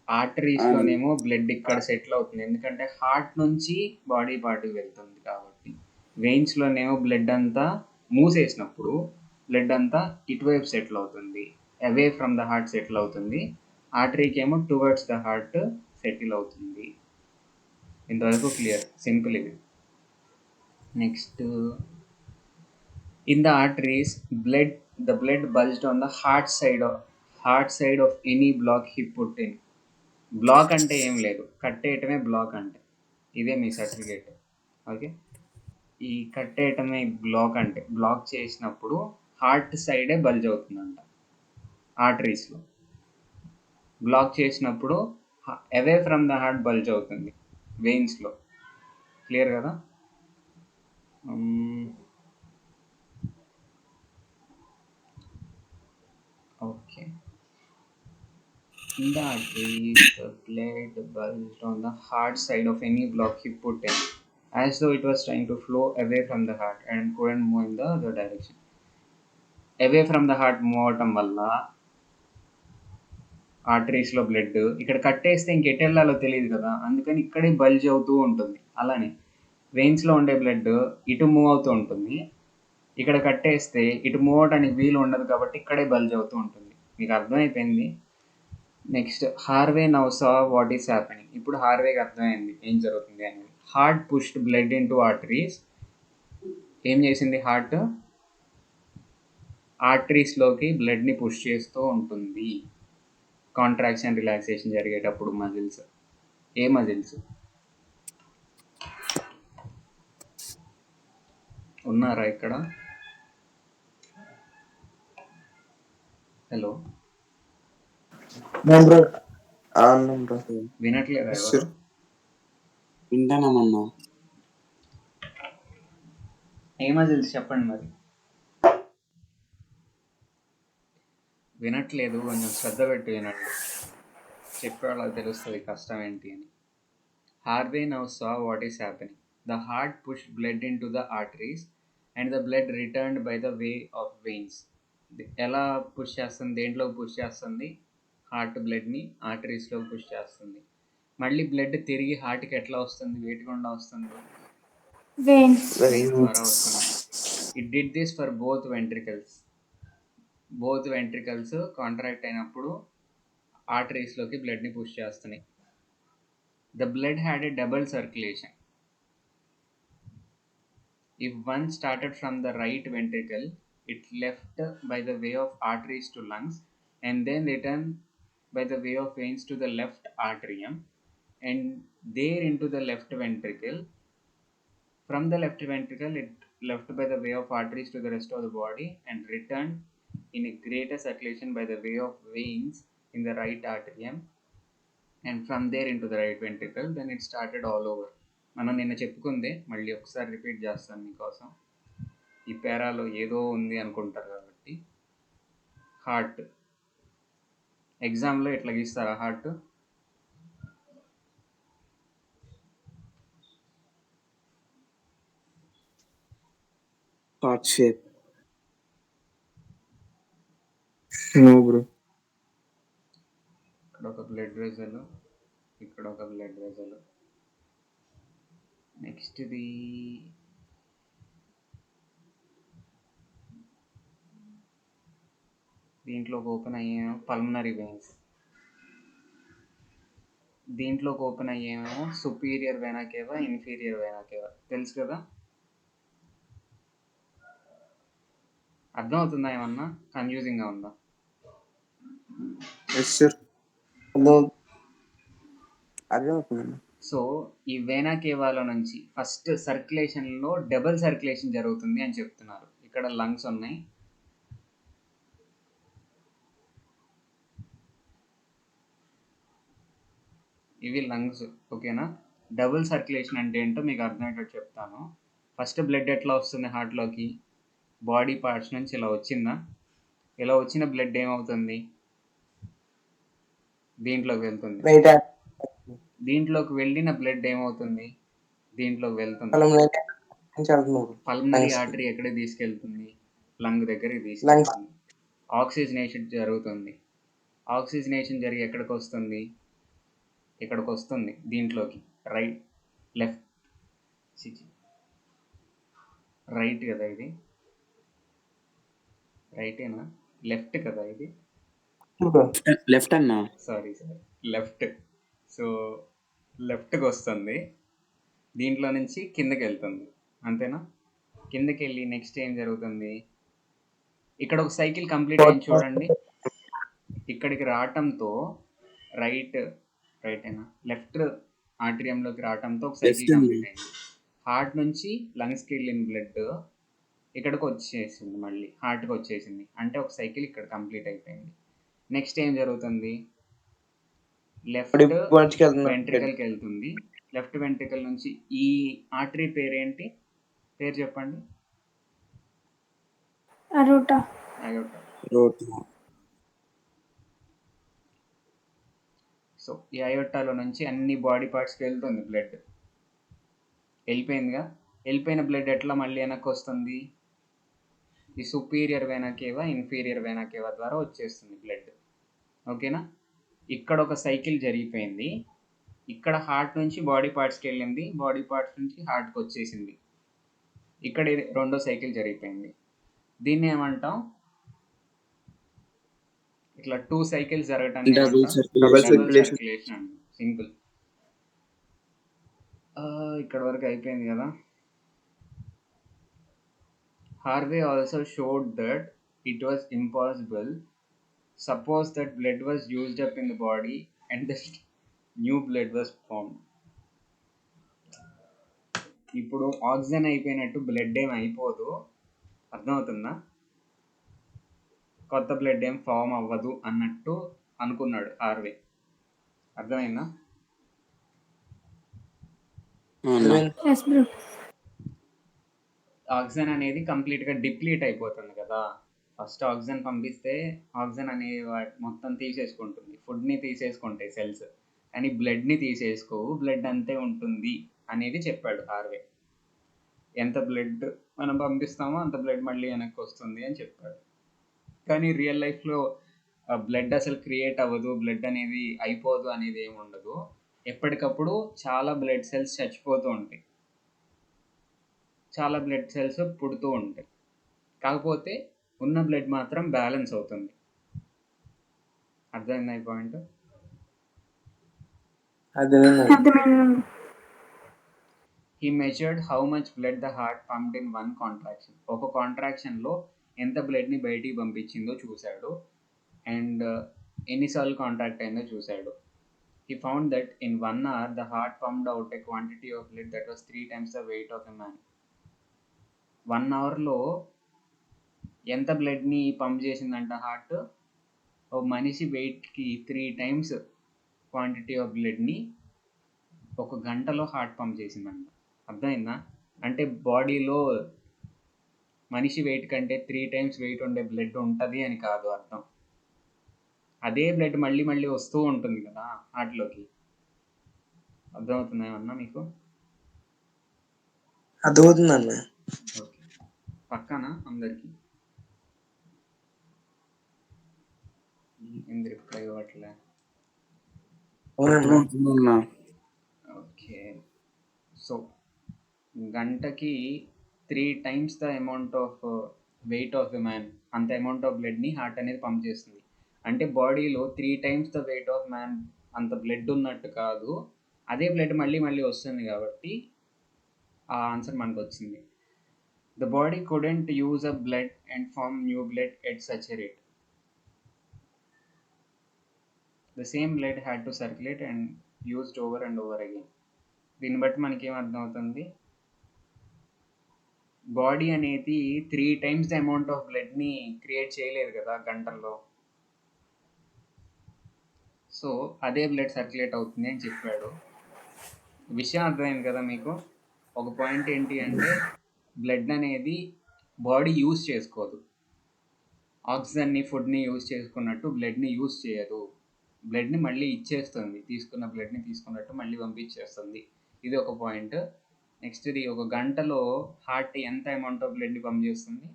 ఆర్టరీస్ లోనేమో బ్లడ్ ఇక్కడ సెటిల్ అవుతుంది, ఎందుకంటే హార్ట్ నుంచి బాడీ పార్ట్కి వెళ్తుంది కాబట్టి. వెయిన్స్ లోనేమో బ్లడ్ అంతా మూసేసినప్పుడు బ్లడ్ అంతా ఇటువైపు సెటిల్ అవుతుంది, అవే ఫ్రమ్ ద హార్ట్ సెటిల్ అవుతుంది. ఆర్టరీకి ఏమో టువర్డ్స్ ద హార్ట్ సెటిల్ అవుతుంది. ఇంతవరకు క్లియర్, సింపుల్ ఇది. Next, in the arteries the blood bulged on the heart side of any block he put in. Block అంటే ఏం లేదు, కట్టేయటమే బ్లాక్ అంటే. ఇదే మీ సర్టిఫికేట్. ఓకే, ఈ కట్టేయటమే బ్లాక్ అంటే. బ్లాక్ చేసినప్పుడు హార్ట్ సైడే బల్జ్ అవుతుందంట ఆర్టరీస్లో. బ్లాక్ చేసినప్పుడు అవే ఫ్రమ్ ద హార్ట్ బల్జ్ అవుతుంది వెయిన్స్లో. క్లియర్ కదా? Okay, in the arteries, the blood bulged on the heart side of any block he put in, as though it was trying to flow away from the heart and couldn't move in the other direction. Away from the heart move అవటం వల్ల ఆర్టరీస్లో blood ఇక్కడ కట్టేస్తే ఇంకెటు వెళ్ళాలో తెలియదు కదా, అందుకని ఇక్కడే bulge అవుతూ ఉంటుంది. అలానే వెయిన్స్లో ఉండే బ్లడ్ ఇటు మూవ్ అవుతూ ఉంటుంది, ఇక్కడ కట్టేస్తే ఇటు మూవ్ అవడానికి వీలు ఉండదు కాబట్టి ఇక్కడే బల్జ్ అవుతూ ఉంటుంది. మీకు అర్థమైపోయింది? Next, Harvey now saw what is happening. ఇప్పుడు హార్వేకి అర్థమైంది ఏం జరుగుతుంది అని. Heart pushed blood in to arteries. ఏం చేసింది హార్ట్? ఆర్టరీస్లోకి బ్లడ్ని పుష్ చేస్తూ ఉంటుంది కాంట్రాక్షన్ రిలాక్సేషన్ జరిగేటప్పుడు. మజిల్స్, ఏ మజిల్స్ ఉన్నారా ఇక్కడ? హలో, వినట్లేదా ఎవరు? వింటానమ్మా. ఏ మజిల్స్ చెప్పండి మరి. వినట్లేదు, కొంచెం శ్రద్ధ పెట్టి వినండి, చెప్పేవాళ్ళకి తెలుస్తుంది కష్టం ఏంటి అని. Harvey now saw what is happening. The heart pushed blood into the arteries and the blood returned by the way of veins. ఎలా పుష్ చేస్తుంది, దేంట్లో పుష్ చేస్తుంది? హార్ట్ బ్లడ్ని ఆర్టరీస్లో పుష్ చేస్తుంది. మళ్ళీ బ్లడ్ తిరిగి హార్ట్కి ఎట్లా వస్తుంది, వేటి గుండా వస్తుంది? వెయిన్స్. ద్వారా వస్తుంది. It did this for both ventricles. Both ventricles contract అయినప్పుడు ఆర్టరీస్లోకి బ్లడ్ని పుష్ చేస్తున్నాయి. The blood had a double circulation. If one started from the right ventricle, it left by the way of arteries to lungs and then returned by the way of veins to the left atrium and there into the left ventricle. From the left ventricle, it left by the way of arteries to the rest of the body and returned in a greater circulation by the way of veins in the right atrium and from there into the right ventricle. Then it started all over. మనం నిన్న చెప్పుకుందే మళ్ళీ ఒకసారి repeat చేస్తాను మీకోసం. ఈ పేరాలో ఏదో ఉంది అనుకుంటారు కాబట్టి. హార్ట్ ఎగ్జామ్లో ఎట్లా గీస్తారా heart? Heart shape. No bro. ఇక్కడ ఒక బ్లడ్ వెజల్, ఇక్కడ ఒక బ్లడ్ వెజల్. నెక్స్ట్ ఇది దీంట్లోకి ఓపెన్ అయ్యేమో పల్మనరీ వెయిన్స్, దీంట్లోకి ఓపెన్ అయ్యేమో సుపీరియర్ వెనా కేవా, ఇన్ఫీరియర్ వెనా కేవా. తెలుసు కదా? అర్థమవుతుందా? ఏమన్నా కన్ఫ్యూజింగ్గా ఉందా? Yes sir. అర్థమవుతుంది. సో ఈ వేనా కేవాలో నుంచి ఫస్ట్ సర్క్యులేషన్లో డబుల్ సర్క్యులేషన్ జరుగుతుంది అని చెప్తున్నారు. ఇక్కడ లంగ్స్ ఉన్నాయి, ఇవి లంగ్స్. ఓకేనా? డబుల్ సర్క్యులేషన్ అంటే ఏంటో మీకు అర్థమయ్యేటట్టు చెప్తాను. ఫస్ట్ బ్లడ్ ఎట్లా వస్తుంది హార్ట్లోకి? బాడీ పార్ట్స్ నుంచి ఇలా వచ్చిందా? ఇలా వచ్చిన బ్లడ్ ఏమవుతుంది? దీంట్లోకి వెళ్తుంది. దీంట్లోకి వెళ్ళిన బ్లడ్ ఏమవుతుంది? దీంట్లోకి వెళ్తుంది. పల్మనరీ ఆర్టరీ ఎక్కడికి తీసుకెళ్తుంది? లంగ్ దగ్గరికి తీసుకెళ్తుంది. ఆక్సిజనేషన్ జరుగుతుంది. ఆక్సిజనేషన్ జరిగి ఎక్కడికి వస్తుంది? ఇక్కడికి వస్తుంది, దీంట్లోకి. రైట్ కదా ఇది? రైటేనా? లెఫ్ట్ కదా ఇది? లెఫ్ట్ అన్నా. Sorry left. సో లెఫ్ట్కి వస్తుంది, దీంట్లో నుంచి కిందకి వెళ్తుంది, అంతేనా? కిందకి వెళ్ళి నెక్స్ట్ ఏం జరుగుతుంది? ఇక్కడ ఒక సైకిల్ కంప్లీట్ అయింది చూడండి. ఇక్కడికి రావటంతో రైటేనా? లెఫ్ట్ ఆర్టరియంలోకి రావటంతో ఒక సైకిల్ కంప్లీట్ అయింది. హార్ట్ నుంచి లంగ్స్కి వెళ్ళిన బ్లడ్ ఇక్కడికి వచ్చేసింది, మళ్ళీ హార్ట్కి వచ్చేసింది. అంటే ఒక సైకిల్ ఇక్కడ కంప్లీట్ అయిపోయింది. నెక్స్ట్ ఏం జరుగుతుంది? లెఫ్ట్ వెంట్రికల్కి వెళ్తుంది. లెఫ్ట్ వెంట్రికల్ నుంచి ఈ ఆర్టరీ పేరేంటి? పేరు చెప్పండి. అరోటా. సో ఈ అయోటాలో నుంచి అన్ని బాడీ పార్ట్స్కి వెళ్తుంది బ్లడ్. వెళ్ళిపోయిందిగా. వెళ్ళిపోయిన బ్లడ్ ఎట్లా మళ్ళీ వెనక్కి వస్తుంది? ఈ సుపీరియర్ వెనా కేవా, ఇన్ఫీరియర్ వెనా కేవా ద్వారా వచ్చేస్తుంది బ్లడ్. ఓకేనా? ఇక్కడ ఒక సైకిల్ జరిగిపోయింది. ఇక్కడ హార్ట్ నుంచి బాడీ పార్ట్స్కి వెళ్ళింది, బాడీ పార్ట్స్ నుంచి హార్ట్కి వచ్చేసింది. ఇక్కడ రెండో సైకిల్ జరిగిపోయింది. దీన్ని ఏమంటాం? ఇట్లా 2 సైకిల్స్ జరగటాన్ని డబుల్ సర్క్యులేషన్ అంటాం. సింపుల్. ఇక్కడ వరకు అయిపోయింది కదా. Harvey also showed that it was impossible suppose that blood was used up in the body and the new blood was formed. ఇప్పుడు ఆక్సిజన్ అయిపోయినట్టు బ్లడ్ ఏం అయిపోదు, అర్థమవుతుందా? కొత్త బ్లడ్ ఏం ఫామ్ అవ్వదు అన్నట్టు అనుకున్నాడు హార్వే. అర్థమైందా? ఆక్సిజన్ అనేది కంప్లీట్గా డిప్లీట్ అయిపోతుంది కదా. ఫస్ట్ ఆక్సిజన్ పంపిస్తే ఆక్సిజన్ అనే మొత్తం తీసేసుకుంటుంది, ఫుడ్ని తీసేసుకుంటాయి సెల్స్, కానీ బ్లడ్ని తీసేసుకోవు. బ్లడ్ అంతే ఉంటుంది అనేది చెప్పాడు హార్వే. ఎంత బ్లడ్ మనం పంపిస్తామో అంత బ్లడ్ మళ్ళీ వెనక్కి వస్తుంది అని చెప్పాడు. కానీ రియల్ లైఫ్లో బ్లడ్ అసలు క్రియేట్ అవ్వదు, బ్లడ్ అనేది అయిపోదు అనేది ఏమి ఉండదు. ఎప్పటికప్పుడు చాలా బ్లడ్ సెల్స్ చచ్చిపోతూ ఉంటాయి, చాలా బ్లడ్ సెల్స్ పుడుతూ ఉంటాయి. కాకపోతే ఉన్న బ్లడ్ మాత్రం బ్యాలెన్స్ అవుతుంది. అర్థమైందా ఈ పాయింట్? అర్థమైంది. He measured how much blood the heart pumped in one contraction. ఒక కాంట్రాక్షన్లో ఎంత బ్లడ్ని బయటికి పంపించిందో చూశాడు, అండ్ ఎన్నిసార్లు కాంట్రాక్ట్ అయిందో చూశాడు. He found that in 1 hour the heart pumped out a quantity of blood that was 3 times the weight of a man. 1 అవర్లో ఎంత బ్లడ్ని pump చేసిందంట హార్ట్? ఒక మనిషి వెయిట్కి 3 times క్వాంటిటీ ఆఫ్ బ్లడ్ని ఒక గంటలో హార్ట్ పంప్ చేసిందంట. అర్థమైందా? అంటే బాడీలో మనిషి వెయిట్ కంటే 3 times వెయిట్ ఉండే బ్లడ్ ఉంటుంది అని కాదు అర్థం. అదే బ్లడ్ మళ్ళీ మళ్ళీ వస్తూ ఉంటుంది కదా హార్ట్లోకి. అర్థమవుతుందా ఏమన్నా మీకు? అర్థమవుతుందన్న. ఓకే, పక్కన అందరికి ఎందుకు రిప్లై ఇవ్వట్లే? అవునన్నా. ఓకే, సో గంటకి 3 times the amount of weight of the man, అంత అమౌంట్ ఆఫ్ బ్లడ్ని హార్ట్ అనేది పంప్ చేస్తుంది. అంటే బాడీలో 3 times the weight of man అంత బ్లడ్ ఉన్నట్టు కాదు, అదే బ్లడ్ మళ్ళీ మళ్ళీ వస్తుంది కాబట్టి ఆ ఆన్సర్ మనకు వచ్చింది. The body couldn't use a blood and form new blood at such a rate. The same blood had to circulate and used over and over again. దీన్ని బట్టి మనకేం అర్థమవుతుంది? బాడీ అనేది 3 times ద అమౌంట్ ఆఫ్ బ్లడ్ని create చేయలేదు కదా గంటల్లో. So అదే బ్లడ్ సర్క్యులేట్ అవుతుంది అని చెప్పాడు. విషయం అర్థమైంది కదా మీకు? ఒక పాయింట్ ఏంటి అంటే బ్లడ్ అనేది బాడీ యూజ్ చేసుకోదు. ఆక్సిజన్ని ఫుడ్ని యూజ్ చేసుకున్నట్టు బ్లడ్ని యూజ్ చేయదు. బ్లడ్ని మళ్ళీ ఇచ్చేస్తుంది, తీసుకున్న బ్లడ్ని తీసుకున్నట్టు మళ్ళీ పంపించేస్తుంది. ఇది ఒక పాయింట్. నెక్స్ట్, ఇది ఒక గంటలో హార్ట్ ఎంత అమౌంట్ ఆఫ్ బ్లడ్ని పంప్ చేస్తుంది?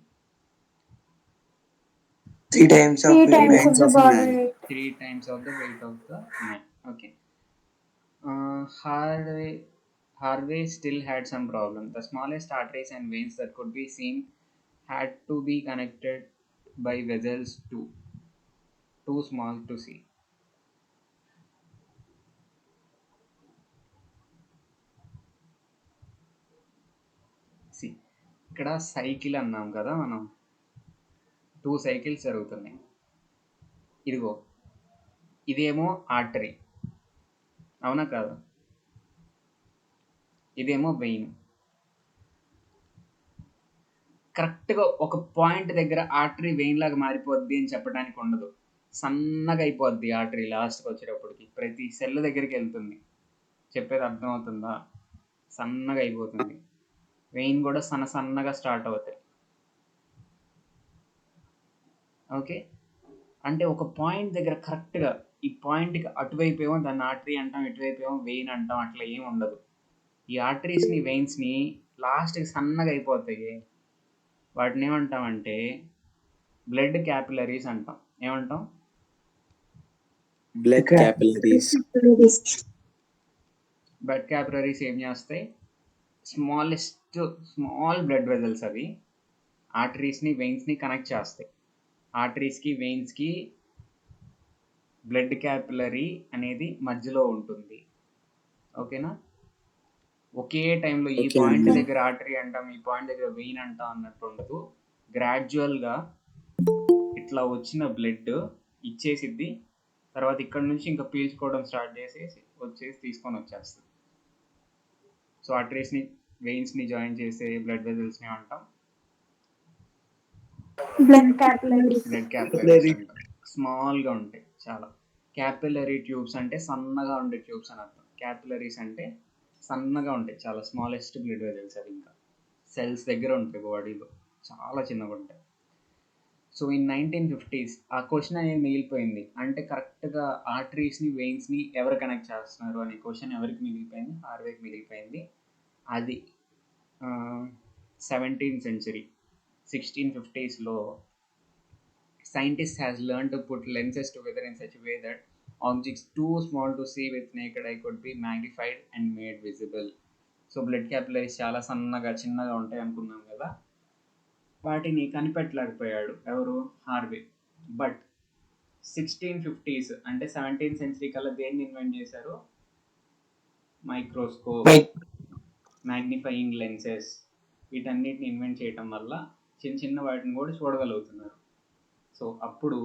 3 times of 3 times of the body man. weight. 3 times of the weight of the man. Okay. Harvey still had some problem. The smallest arteries and veins that could be seen had to be connected by vessels too small to see. ఇక్కడ cycle అన్నాం కదా మనం, 2 cycles జరుగుతున్నాయి. ఇదిగో ఇదేమో artery, అవునా కాదా? ఇదేమో వెయిన్. కరెక్ట్గా ఒక పాయింట్ దగ్గర ఆర్టరీ వెయిన్ లాగా మారిపోద్ది అని చెప్పడానికి ఉండదు. సన్నగా అయిపోద్ది ఆర్టరీ లాస్ట్కి వచ్చేటప్పటికి, ప్రతి సెల్ దగ్గరికి వెళ్తుంది. చెప్పేది అర్థమవుతుందా? సన్నగా అయిపోతుంది. వెయిన్ కూడా సన్నగా స్టార్ట్ అవుతాయి. ఓకే, అంటే ఒక పాయింట్ దగ్గర కరెక్ట్గా ఈ పాయింట్కి అటువైపు ఏమో దాన్ని ఆర్టరీ అంటాం, ఇటువైపు ఏమో వెయిన్ అంటాం, అట్లా ఏమి ఉండదు. ఈ ఆర్టరీస్ని వెయిన్స్ని లాస్ట్కి సన్నగా అయిపోతాయి, వాటిని ఏమంటామంటే బ్లడ్ క్యాపిలరీస్ అంటాం. ఏమంటాం? Blood capillaries. బ్లడ్ క్యాపిలరీస్ ఏం చేస్తాయి? స్మాల్ బ్లడ్ వెజల్స్ అవి ఆర్టరీస్ని వెయిన్స్ని కనెక్ట్ చేస్తాయి. ఆర్టరీస్కి వెయిన్స్కి బ్లడ్ క్యాపిలరీ అనేది మధ్యలో ఉంటుంది. ఓకేనా? ఒకే టైంలో ఈ Okay, పాయింట్ అన్న. దగ్గర ఆర్టరీ అంటాం, ఈ పాయింట్ దగ్గర వెయిన్ అంటాం అన్నట్టు ఉండదు. గ్రాడ్యువల్గా ఇట్లా వచ్చిన బ్లడ్ ఇచ్చేసిద్ది, తర్వాత ఇక్కడ నుంచి ఇంకా పీల్చుకోవడం స్టార్ట్ వచ్చేసి తీసుకొని వచ్చేస్తుంది. సో ఆర్టరీస్ని వెయిన్స్ని జాయిన్ చేసే బ్లడ్ వెజల్స్ని అంటాం Blood capillaries. బ్లడ్ క్యాపిలరీస్ అంటాం. స్మాల్గా ఉంటాయి చాలా. క్యాపిలరీ ట్యూబ్స్ అంటే సన్నగా ఉండే ట్యూబ్స్ అని అర్థం. క్యాపిలరీస్ అంటే సన్నగా ఉంటాయి, చాలా స్మాలెస్ట్ బ్లడ్ వెజల్స్. అవి ఇంకా సెల్స్ దగ్గర ఉంటాయి బాడీలో, చాలా చిన్నగా ఉంటాయి. సో ఇన్ 1950s ఆ క్వశ్చన్ అనేది మిగిలిపోయింది. అంటే కరెక్ట్గా ఆర్టరీస్ని వెయిన్స్ని ఎవరు కనెక్ట్ చేస్తున్నారు అనే క్వశ్చన్ ఎవరికి మిగిలిపోయింది? హార్వేకి మిగిలిపోయింది. అది 17th century 1650s scientists has learned to put lenses together in such a way that objects too small to see with naked eye could be magnified and made visible. So blood capillaries చాలా సన్నగా చిన్నగా ఉంటాయి అనుకున్నాం కదా, వాటిని కనిపెట్టలేకపోయాడు ఎవరు, Harvey. But 1650s అంటే 17th century కల్లా దేన్ని ఇన్వెంట్ చేశారు, మైక్రోస్కోప్, మ్యాగ్నిఫైయింగ్ లెన్సెస్, వీటన్నిటిని ఇన్వెంట్ చేయటం వల్ల చిన్న చిన్న వాటిని కూడా చూడగలుగుతున్నారు. సో అప్పుడు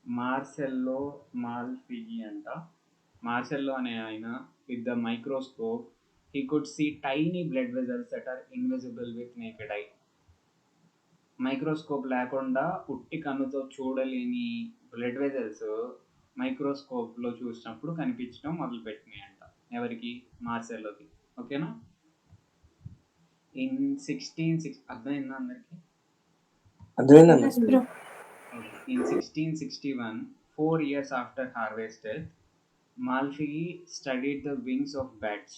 మార్సెల్లో అనే ఆయన with the microscope he could see tiny blood vessels that are invisible with naked eye. Microscope లేకుండా ఉట్టి కన్నుతో చూడలేని బ్లడ్ వెజల్స్ మైక్రోస్కోప్లో చూసినప్పుడు కనిపించడం మొదలుపెట్టినాయంట. ఎవరికి, మార్సెల్లోకి. ఓకేనా? ఇన్ 1660 అర్థమైందా అందరికి? Yes, bro. In 1661, 4 years after Harvey's death, Malfigi studied the wings of bats.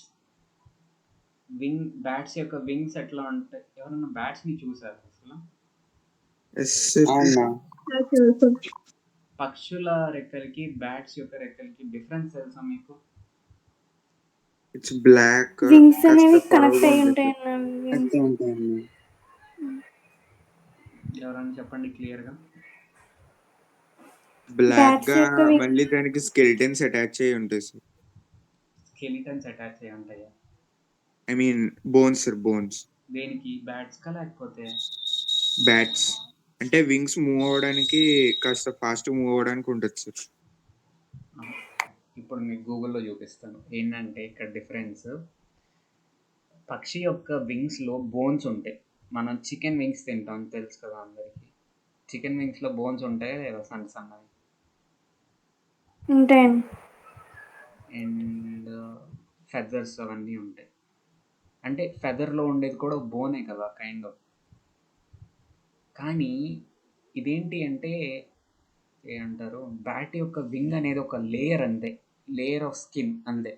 Bats యొక్క వింగ్స్ ఎట్లా ఉంటాయి? ఎవరన్నా బ్యాట్స్ ని చూసారు అసలు? అవునా? పక్షుల రెక్కలకి బ్యాట్స్ యొక్క రెక్కలకి డిఫరెన్స్ తెలుసా మీకు? ఇట్స్ బ్లాక్, వింగ్స్ అనేవి కనెక్ట్ అయి ఉంటాయి అంతే ఉంటాయండి. ఎవరన్నా చెప్పండి క్లియర్ గా. బ్లాక్ గా, Bats యొక్క wing- మళ్ళీ దానికి స్కెలిటన్స్ అటాచ్ అయ్యి ఉంటాయి సార్. స్కెలిటన్స్ అటాచ్ అయి ఉంటాయా? I mean bones sir, bones. దేనికి, బ్యాట్స్ కా లేకపోతే? బ్యాట్స్ అంటే వింగ్స్ మూవ్ అవడానికి, కాస్త ఫాస్ట్ మూవ్ అవడానికి ఉంటుంది సార్. ఇప్పుడు మీకు గూగుల్లో చూపిస్తాను. ఏంటంటే ఇక్కడ డిఫరెన్స్, పక్షి యొక్క వింగ్స్లో బోన్స్ ఉంటాయి. మనం చికెన్ వింగ్స్ తింటాం తెలుసు కదా అందరికి. చికెన్ వింగ్స్లో బోన్స్ ఉంటాయి లేదా, సన్న సన్నవి. ఉంటాయండి. అండ్ ఫెదర్స్ అవన్నీ ఉంటాయి. అంటే ఫెదర్లో ఉండేది కూడా బోనే కదా కైండ్ ఆఫ్. కానీ ఇదేంటి అంటే ఏమంటారు, బ్యాట్ యొక్క వింగ్ అనేది ఒక లేయర్ అంతే, లేయర్ ఆఫ్ స్కిన్ అంతే.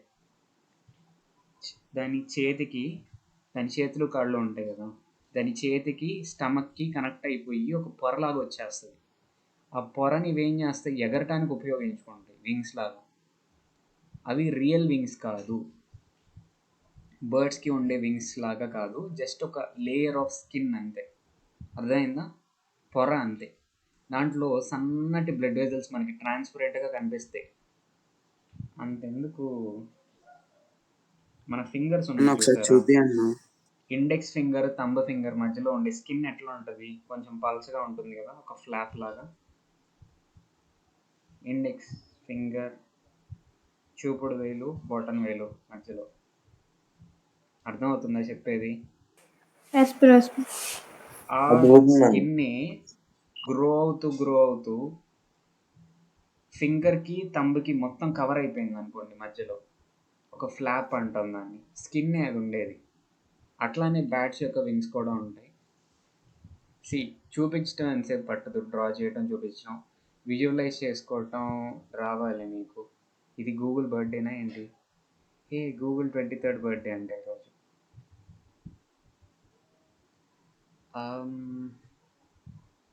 దాని చేతులు కాళ్ళు ఉంటాయి కదా, దాని చేతికి స్టమక్కి కనెక్ట్ అయిపోయి ఒక పొరలాగా వచ్చేస్తుంది. ఆ పొరని ఇవేం చేస్తాయి, ఎగరటానికి ఉపయోగించుకుంటాయి వింగ్స్ లాగా. అవి రియల్ వింగ్స్ కాదు, బర్డ్స్కి ఉండే వింగ్స్ లాగా కాదు, జస్ట్ ఒక లేయర్ ఆఫ్ స్కిన్ అంతే. అర్థమైందా? పొర అంతే. దాంట్లో సన్నటి బ్లడ్ వెజల్స్ మనకి ట్రాన్స్పరెంట్గా కనిపిస్తాయి. అంతెందుకు, మన ఫింగర్స్ అన్న ఉన్నాయి ఒకసారి చూసారా, చూపి అన్న. ఇండెక్స్ ఫింగర్, థంబ్ ఫింగర్ మధ్యలో ఉండే స్కిన్ ఎట్లా ఉంటుంది, కొంచెం పల్చగా ఉంటుంది కదా, ఒక ఫ్లాప్ లాగా. ఇండెక్స్ ఫింగర్, చూపుడు వేలు, బొటన్ వేలు మధ్యలో. అర్థమవుతుందా చెప్పేది? Yes, bro. ఆ అర్థమవుతుందండి. స్కిన్ని గ్రో అవుతూ ఫింగర్కి థంబ్కి మొత్తం కవర్ అయిపోయింది అనుకోండి, మధ్యలో ఒక ఫ్లాప్ అంటాం దాన్ని, స్కిన్ అది ఉండేది. అట్లానే బ్యాట్స్ యొక్క వింగ్స్ కూడా ఉంటాయి. చూపించడం ఎంతసేపు పట్టదు, డ్రా చేయడం, చూపించడం, విజువలైజ్ చేసుకోవటం రావాలి మీకు. ఇది గూగుల్ బర్త్డేనా ఏంటి? గూగుల్ 23rd బర్త్డే అంటే ఈరోజు.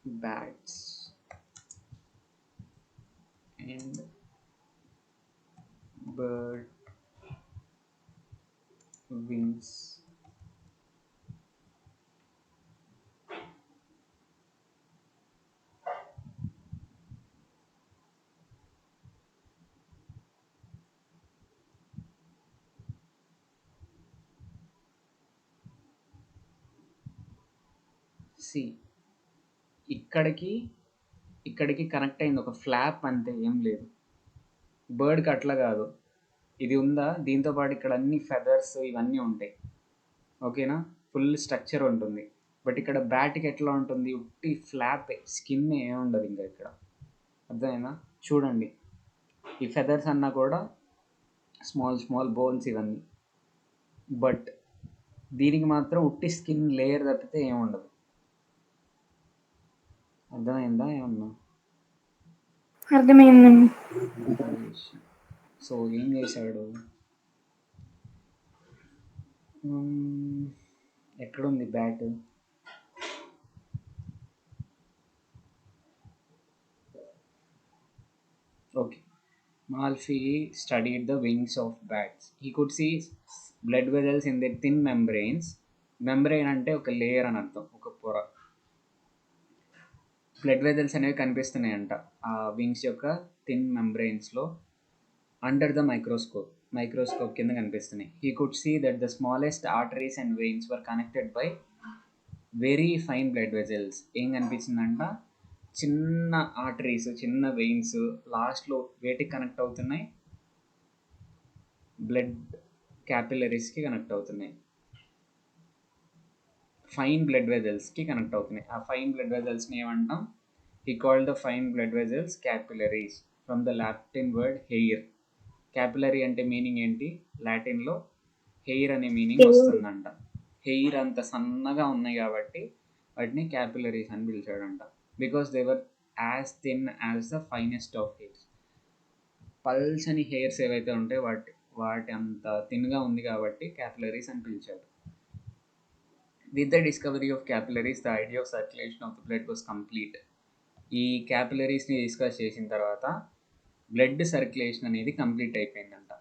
Bats and bird wings. ఇక్కడికి కనెక్ట్ అయింది ఒక ఫ్లాప్ అంతే, ఏం లేదు. బర్డ్కి అట్లా కాదు, ఇది ఉందా, దీంతో పాటు ఇక్కడ అన్ని ఫెదర్స్ ఇవన్నీ ఉంటాయి. ఓకేనా? ఫుల్ స్ట్రక్చర్ ఉంటుంది. బట్ ఇక్కడ బ్యాట్కి ఎట్లా ఉంటుంది, ఉట్టి ఫ్లాప్, స్కిన్ ఏముండదు ఇంకా ఇక్కడ. అర్థమైనా? చూడండి, ఈ ఫెదర్స్ అన్నా కూడా స్మాల్ బోన్స్ ఇవన్నీ. బట్ దీనికి మాత్రం ఉట్టి స్కిన్ లేయర్ తప్పితే ఏముండదు. అర్థమైందా ఏమన్నా? అర్థమైందండి. సో ఏం చేశాడు, ఎక్కడుంది bat? Okay. Malfi studied the wings of bats. He could see blood vessels in their thin membranes. Membrane అంటే ఒక లేయర్ అని అర్థం, ఒక పొర. బ్లడ్ వెజల్స్ అనేవి కనిపిస్తున్నాయంట ఆ వింగ్స్ యొక్క థిన్ మెంబ్రెయిన్స్లో అండర్ ద మైక్రోస్కోప్ కింద కనిపిస్తున్నాయి. He could see that the smallest arteries and veins were connected by very fine blood vessels. ఏం కనిపించిందంట? చిన్న ఆర్టరీస్, చిన్న వెయిన్స్ లాస్ట్లో వేటికి కనెక్ట్ అవుతున్నాయి? బ్లడ్ క్యాపిలరీస్కి కనెక్ట్ అవుతున్నాయి, ఫైన్ బ్లడ్ వెజల్స్కి కనెక్ట్ అవుతున్నాయి. ఆ ఫైన్ బ్లడ్ వెజల్స్ని ఏమంటాం? He called the fine blood vessels capillaries from the Latin word hair. Capillary అంటే మీనింగ్ ఏంటి? లాటిన్లో హెయిర్ అనే మీనింగ్ వస్తుందంట. హెయిర్ అంత సన్నగా ఉన్నాయి కాబట్టి వాటిని క్యాపిలరీస్ అని పిలిచాడంట. Because they were as thin as the finest of hairs. పల్చని హెయిర్స్ ఏవైతే ఉంటాయో వాటి అంత థిన్గా ఉంది కాబట్టి క్యాపిలరీస్ అని పిలిచాడు. With the discovery of capillaries the idea of circulation of the blood was complete. ఈ క్యాపిలరీస్ని డిస్కస్ చేసిన తర్వాత బ్లడ్ సర్క్యులేషన్ అనేది కంప్లీట్ అయిపోయిందంట.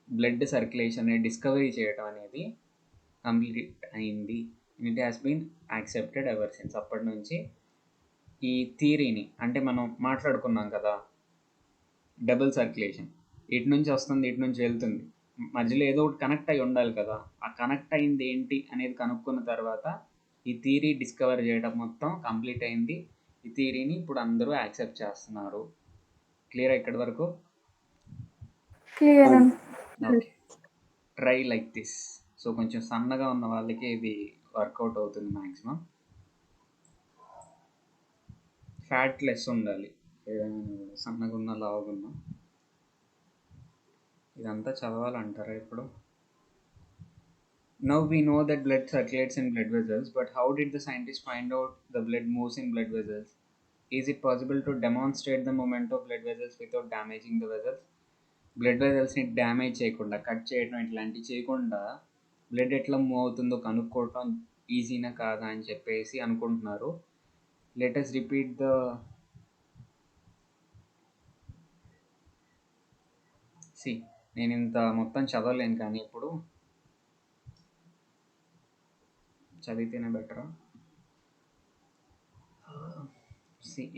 బ్లడ్ సర్క్యులేషన్ అనేది డిస్కవరీ చేయడం అనేది కంప్లీట్ అయింది. It has been accepted ever since. అప్పటి నుంచి ఈ థియరీని, అంటే మనం మాట్లాడుకున్నాం కదా డబుల్ సర్క్యులేషన్, ఇటు నుంచి వస్తుంది ఇటు నుంచి వెళ్తుంది, మధ్యలో ఏదో ఒకటి కనెక్ట్ అయి ఉండాలి కదా. ఆ కనెక్ట్ అయింది ఏంటి అనేది కనుక్కున్న తర్వాత ఈ థియరీ డిస్కవర్ చేయడం మొత్తం కంప్లీట్ అయింది. ఈ థియరీని ఇప్పుడు అందరూ యాక్సెప్ట్ చేస్తున్నారు. క్లియర్ ఇక్కడి వరకు? క్లియర్ అండి. Okay, try like this. So కొంచెం సన్నగా ఉన్న వాళ్ళకి ఇది వర్కౌట్ అవుతుంది మ్యాక్సిమం. ఫ్యాట్ లెస్ ఉండాలి, సన్నగా ఉన్న లావుగా ఉన్న. ఇదంతా చదవాలంటారా ఇప్పుడు? Now we know that blood circulates in blood vessels, but how did the scientists find out the blood moves in blood vessels? Is it possible to demonstrate the movement of blood vessels without damaging the vessels? Blood వెజల్స్ని damage చేయకుండా, cut చేయడం ఇట్లాంటివి చేయకుండా blood ఎట్లా move అవుతుందో కనుక్కోవటం ఈజీనా కాదా అని చెప్పేసి అనుకుంటున్నారు. లెట్ us రిపీట్ ద నేను ఇంత మొత్తం చదవలేను, కానీ ఇప్పుడు చదివితేనే బెటరా?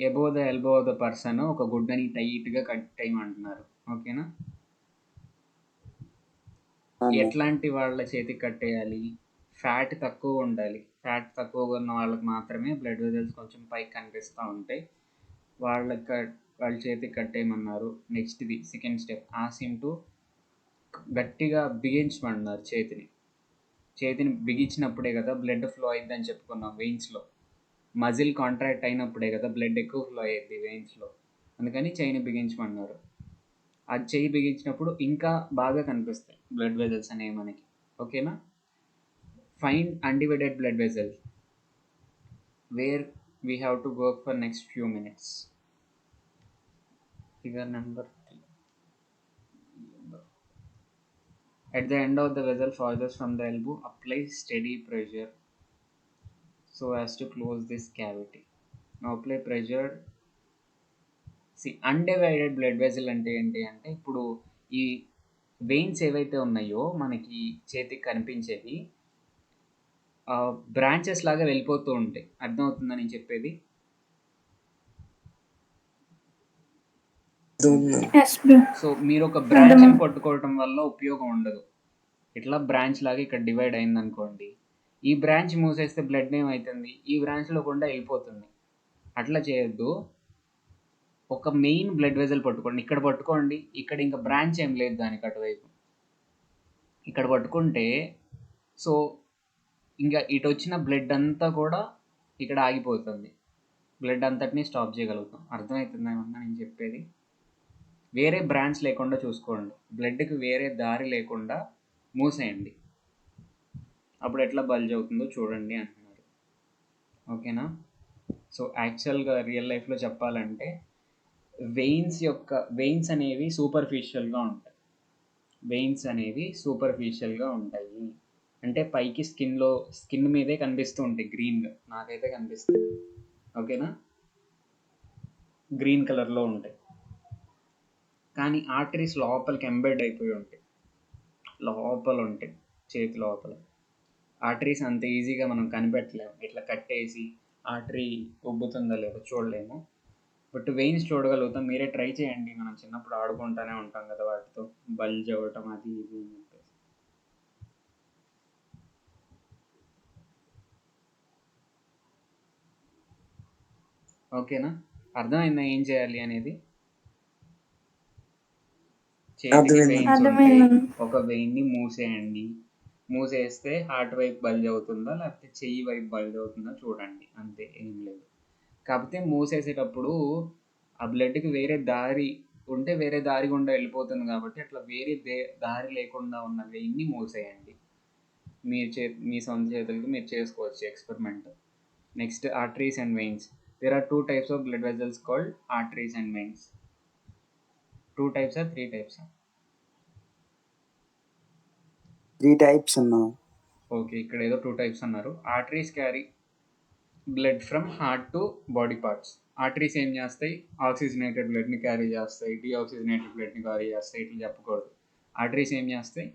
Above the elbow of the person ఒక గుడ్డని టైట్గా కట్ చేయమంటున్నారు. ఓకేనా? ఎట్లాంటి వాళ్ళ చేతికి కట్టేయాలి? ఫ్యాట్ తక్కువ ఉండాలి. ఫ్యాట్ తక్కువగా ఉన్న వాళ్ళకి మాత్రమే బ్లడ్ వెజల్స్ కొంచెం పైకి కనిపిస్తూ ఉంటాయి. వాళ్ళ చేతికి కట్టేయమన్నారు. నెక్స్ట్ది సెకండ్ స్టెప్, ఆసిమ్ టు గట్టిగా బిగించమన్నారు. చేతిని బిగించినప్పుడే కదా బ్లడ్ ఫ్లో అయిద్దని చెప్పుకున్నాం. వెయిన్స్లో మజిల్ కాంట్రాక్ట్ అయినప్పుడే కదా బ్లడ్ ఎక్కువ ఫ్లో అయ్యేది వెయిన్స్లో. అందుకని చెయ్యిని బిగించమన్నారు. అది చెయ్యి బిగించినప్పుడు ఇంకా బాగా కనిపిస్తాయి బ్లడ్ వెజల్స్ అనేవి మనకి. ఓకేనా? Find undivided blood vessel where we have to work for next few minutes. Figure number 3. At the end of the vessel farthest from the elbow, apply steady pressure so as to close this cavity. Now apply pressure. Undivided blood vessel అంటే ఏంటి అంటే, ఇప్పుడు ఈ veins ఏవైతే ఉన్నాయో మనకి చేతికి కనిపించేవి బ్రాంచెస్ లాగా వెళ్ళిపోతూ ఉంటాయి. అర్థమవుతుందా నేను చెప్పేది? సో మీరు ఒక బ్రాంచ్ని పట్టుకోవటం వల్ల ఉపయోగం ఉండదు. ఇట్లా బ్రాంచ్ లాగా ఇక్కడ డివైడ్ అయింది అనుకోండి, ఈ బ్రాంచ్ మూసేస్తే బ్లడ్ ఏమవుతుంది? ఈ బ్రాంచ్లో కూడా వెళ్ళిపోతుంది. అట్లా చేయొద్దు. ఒక మెయిన్ బ్లడ్ వెజల్ పట్టుకోండి. ఇక్కడ పట్టుకోండి. ఇక్కడ ఇంకా బ్రాంచ్ ఏం లేదు దానికి అటువైపు. ఇక్కడ పట్టుకుంటే సో ఇంకా ఇటు వచ్చిన బ్లడ్ అంతా కూడా ఇక్కడ ఆగిపోతుంది. బ్లడ్ అంతటినీ స్టాప్ చేయగలుగుతాం. అర్థమవుతుందా ఏమన్నా నేను చెప్పేది? వేరే బ్రాంచ్ లేకుండా చూసుకోండి. బ్లడ్కి వేరే దారి లేకుండా మూసేయండి. అప్పుడు ఎట్లా బల్జ్ అవుతుందో చూడండి అంటున్నారు. ఓకేనా? సో యాక్చువల్గా రియల్ లైఫ్లో చెప్పాలంటే వెయిన్స్ అనేవి సూపర్ఫిషియల్గా ఉంటాయి. అంటే పైకి స్కిన్ మీదే కనిపిస్తూ ఉంటాయి గ్రీన్గా, నాకైతే కనిపిస్తుంది. ఓకేనా, గ్రీన్ కలర్లో ఉంటాయి. కానీ ఆర్టరీస్ లోపలికి ఎంబెడ్ అయిపోయి ఉంటాయి, లోపల ఉంటాయి, చేతి లోపల. ఆర్టరీస్ అంత ఈజీగా మనం కనిపెట్టలేము, ఇట్లా కట్టేసి ఆర్టరీ ఉబ్బుతుందా లేదో చూడలేము. బట్ వెయిన్స్ చూడగలుగుతాం. మీరే ట్రై చేయండి, మనం చిన్నప్పుడు ఆడుకుంటూనే ఉంటాం కదా వాటితో, బల్జ్ అవ్వటం అది ఇది అని చెప్పేసి. ఓకేనా, అర్థమైందా ఏం చేయాలి అనేది? చేతికి వెయిన్స్ ఉంటాయి, ఒక వెయిన్ని మూసేయండి. మూసేస్తే హార్ట్ వైపు బల్జ్ అవుతుందా లేకపోతే చెయ్యి వైపు బల్జ్ అవుతుందా చూడండి, అంతే, ఏం లేదు. కాకపోతే మూసేసేటప్పుడు ఆ బ్లడ్కి వేరే దారి ఉంటే వేరే దారి గుండా వెళ్ళిపోతుంది కాబట్టి అట్లా వేరే దారి లేకుండా ఉన్న వెయిన్ని మూసేయండి. మీ సొంత చేతులకి మీరు చేసుకోవచ్చు experiment. Next, arteries and veins. There are 2 types of blood vessels called arteries and veins. 2 types or 3 types? 3 types అన్నా. ఓకే, ఇక్కడ ఏదో 2 types అన్నారు. Arteries carry blood from heart to body parts. Arteries ఏం చేస్తాయి? ఆక్సిజనేటెడ్ బ్లడ్ని క్యారీ చేస్తాయి, deoxygenated బ్లడ్ని carry చేస్తాయి, ఇట్లా చెప్పకూడదు. ఆర్టరీస్ ఏం చేస్తాయి?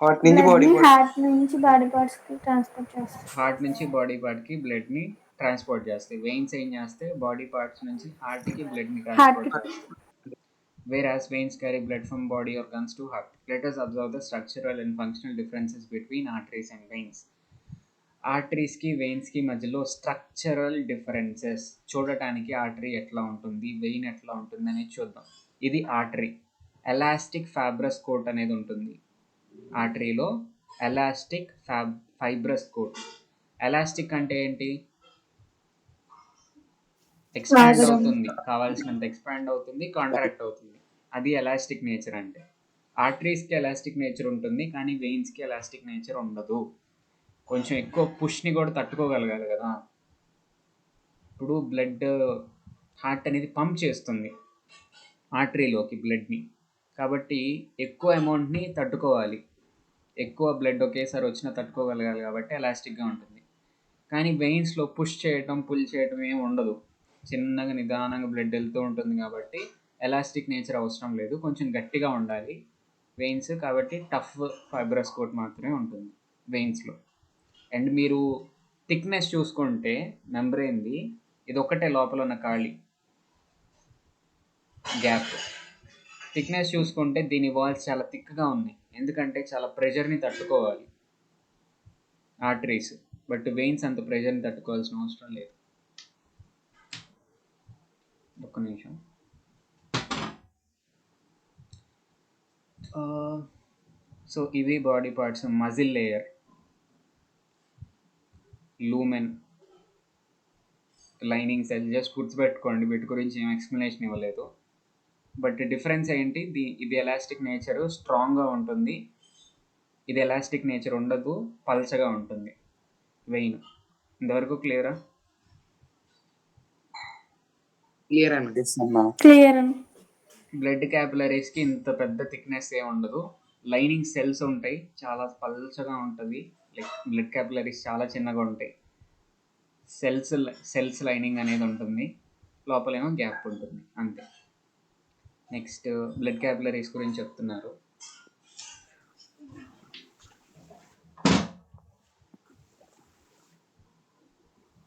హార్ట్ నుంచి బాడీ హార్ట్ నుంచి బాడీ పార్ట్స్ కి ట్రాన్స్పోర్ట్ చేస్తాయి. హార్ట్ నుంచి బాడీ పార్ట్కి బ్లడ్ని ట్రాన్స్పోర్ట్ చేస్తాయి. వెయిన్స్ ఏం చేస్తాయి? బాడీ పార్ట్స్ నుంచి హార్ట్కి బ్లడ్ని ట్రాన్స్పోర్ట్ చేస్తాయి. Whereas veins carry blood from body organs to heart. Let us observe the structural and functional differences between arteries and veins. ఆర్టరీస్కి వెయిన్స్కి మధ్యలో స్ట్రక్చరల్ డిఫరెన్సెస్ చూడటానికి ఆర్టరీ ఎట్లా ఉంటుంది, వెయిన్ ఎట్లా ఉంటుంది అనేది చూద్దాం. ఇది ఆర్టరీ, ఎలాస్టిక్ ఫైబ్రస్ కోట్ అనేది ఉంటుంది ఆర్టరీలో. Elastic fibrous coat. ఎలాస్టిక్ అంటే ఏంటి? ఎక్స్పాండ్ అవుతుంది, కావాల్సినంత ఎక్స్పాండ్ అవుతుంది, కాంట్రాక్ట్ అవుతుంది, అది ఎలాస్టిక్ నేచర్ అంటే. ఆర్టరీస్కి ఎలాస్టిక్ నేచర్ ఉంటుంది కానీ వెయిన్స్కి ఎలాస్టిక్ నేచర్ ఉండదు. కొంచెం ఎక్కువ పుష్ని కూడా తట్టుకోగలగాలి కదా. ఇప్పుడు బ్లడ్, హార్ట్ అనేది పంప్ చేస్తుంది ఆర్టరీలోకి బ్లడ్ని, కాబట్టి ఎక్కువ అమౌంట్ని తట్టుకోవాలి, ఎక్కువ బ్లడ్ ఒకేసారి వచ్చినా తట్టుకోగలగాలి కాబట్టి ఎలాస్టిక్గా ఉంటుంది. కానీ వెయిన్స్లో పుష్ చేయటం, పుల్ చేయటం ఏమి ఉండదు, చిన్నగా నిదానంగా బ్లడ్ వెళ్తూ ఉంటుంది కాబట్టి ఎలాస్టిక్ నేచర్ అవసరం లేదు, కొంచెం గట్టిగా ఉండాలి వెయిన్స్, కాబట్టి టఫ్ ఫైబ్రస్ కోట్ మాత్రమే ఉంటుంది వెయిన్స్లో. అండ్ మీరు థిక్నెస్ చూసుకుంటే మెంబ్రెయిన్ది ఇది ఒక్కటే లోపల ఉన్న ఖాళీ గ్యాప్. థిక్నెస్ చూసుకుంటే దీని వాల్స్ చాలా థిక్గా ఉన్నాయి, ఎందుకంటే చాలా ప్రెషర్ని తట్టుకోవాలి ఆర్టరీస్. బట్ వెయిన్స్ అంత ప్రెషర్ని తట్టుకోవాల్సిన అవసరం లేదు. ఒక్క నిమిషం. సో ఇవి body parts. Muscle layer, lumen, lining cell, just గుర్తుపెట్టుకోండి, వీటి గురించి ఏం ఎక్స్ప్లెనేషన్ ఇవ్వలేదు. బట్ డిఫరెన్స్ ఏంటి? ఇది ఎలాస్టిక్ నేచర్, స్ట్రాంగ్గా ఉంటుంది, ఇది ఎలాస్టిక్ నేచర్ ఉండదు, పల్చగా ఉంటుంది వెయిన్. ఇంతవరకు క్లియరా? క్లియర్ అన్న. క్లియర్. బ్లడ్ క్యాపిలరీస్కి ఇంత పెద్ద థిక్నెస్ ఏమి ఉండదు, లైనింగ్ సెల్స్ ఉంటాయి, చాలా పల్చగా ఉంటుంది. లైక్ బ్లడ్ క్యాపిలరీస్ చాలా చిన్నగా ఉంటాయి, సెల్స్ లైనింగ్ అనేది ఉంటుంది, లోపలేమో గ్యాప్ ఉంటుంది, అంతే. నెక్స్ట్, బ్లడ్ క్యాపిలరీస్ గురించి చెప్తున్నారు.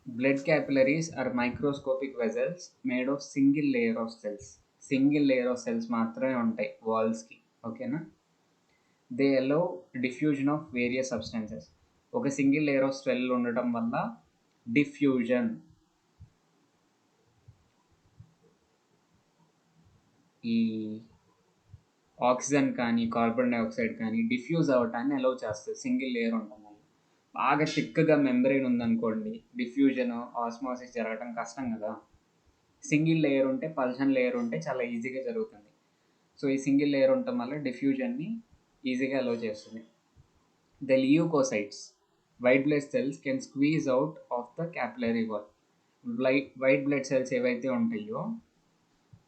Blood capillaries are microscopic vessels made of single layer of cells. Single layer of cells మాత్రమే ఉంటాయి వాల్స్కి, ఓకేనా. They allow diffusion of various substances. ఒక సింగిల్ లేయర్ ఆఫ్ సెల్ ఉండటం వల్ల డిఫ్యూజన్, ఈ ఆక్సిజన్ కానీ కార్బన్ డైఆక్సైడ్ కానీ డిఫ్యూజ్ అవ్వటాన్ని అలౌ చేస్తుంది సింగిల్ లేయర్ ఉండడం వల్ల. బాగా థిక్గా మెంబ్రెయిన్ ఉందనుకోండి, డిఫ్యూజన్, ఆస్మోసిస్ జరగడం కష్టం కదా. సింగిల్ లేయర్ ఉంటే, పల్చన్ లేయర్ ఉంటే చాలా ఈజీగా జరుగుతుంది. సో ఈ సింగిల్ లేయర్ ఉండటం వల్ల డిఫ్యూజన్ని ఈజీగా అలో చేస్తుంది. The leucocytes, white blood cells, can squeeze out of the capillary wall. White blood cells ఏవైతే ఉంటాయో,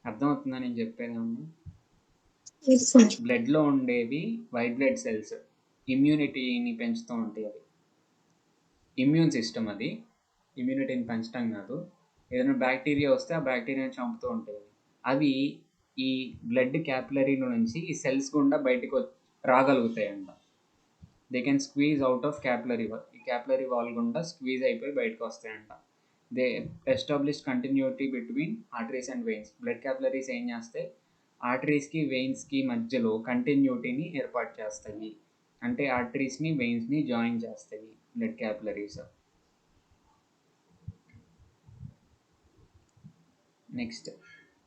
అర్థమవుతుందా నేను చెప్పేది? బ్లడ్లో ఉండేవి వైట్ బ్లడ్ సెల్స్, ఇమ్యూనిటీని పెంచుతూ ఉంటాయి అవి. ఇమ్యూన్ సిస్టమ్ అది, ఇమ్యూనిటీని పెంచడం కాదు. ఏదైనా బ్యాక్టీరియా వస్తే ఆ బ్యాక్టీరియాని చంపుతూ ఉంటాయి అవి. ఈ బ్లడ్ క్యాపిలరీలో నుంచి ఈ సెల్స్ గుండా బయటకు రాగలుగుతాయంట. They can squeeze out of capillary wall. ఈ క్యాపిలరీ వాల్ గుండా స్క్వీజ్ అయిపోయి బయటకు వస్తాయంట. They establish continuity between arteries and veins. Blood capillaries ఏం చేస్తే ఆర్టరీస్కి వెయిన్స్కి మధ్యలో కంటిన్యూటీని ఏర్పాటు చేస్తాయి. అంటే ఆర్టరీస్ని వెయిన్స్ని జాయిన్ చేస్తాయి blood capillaries. Next,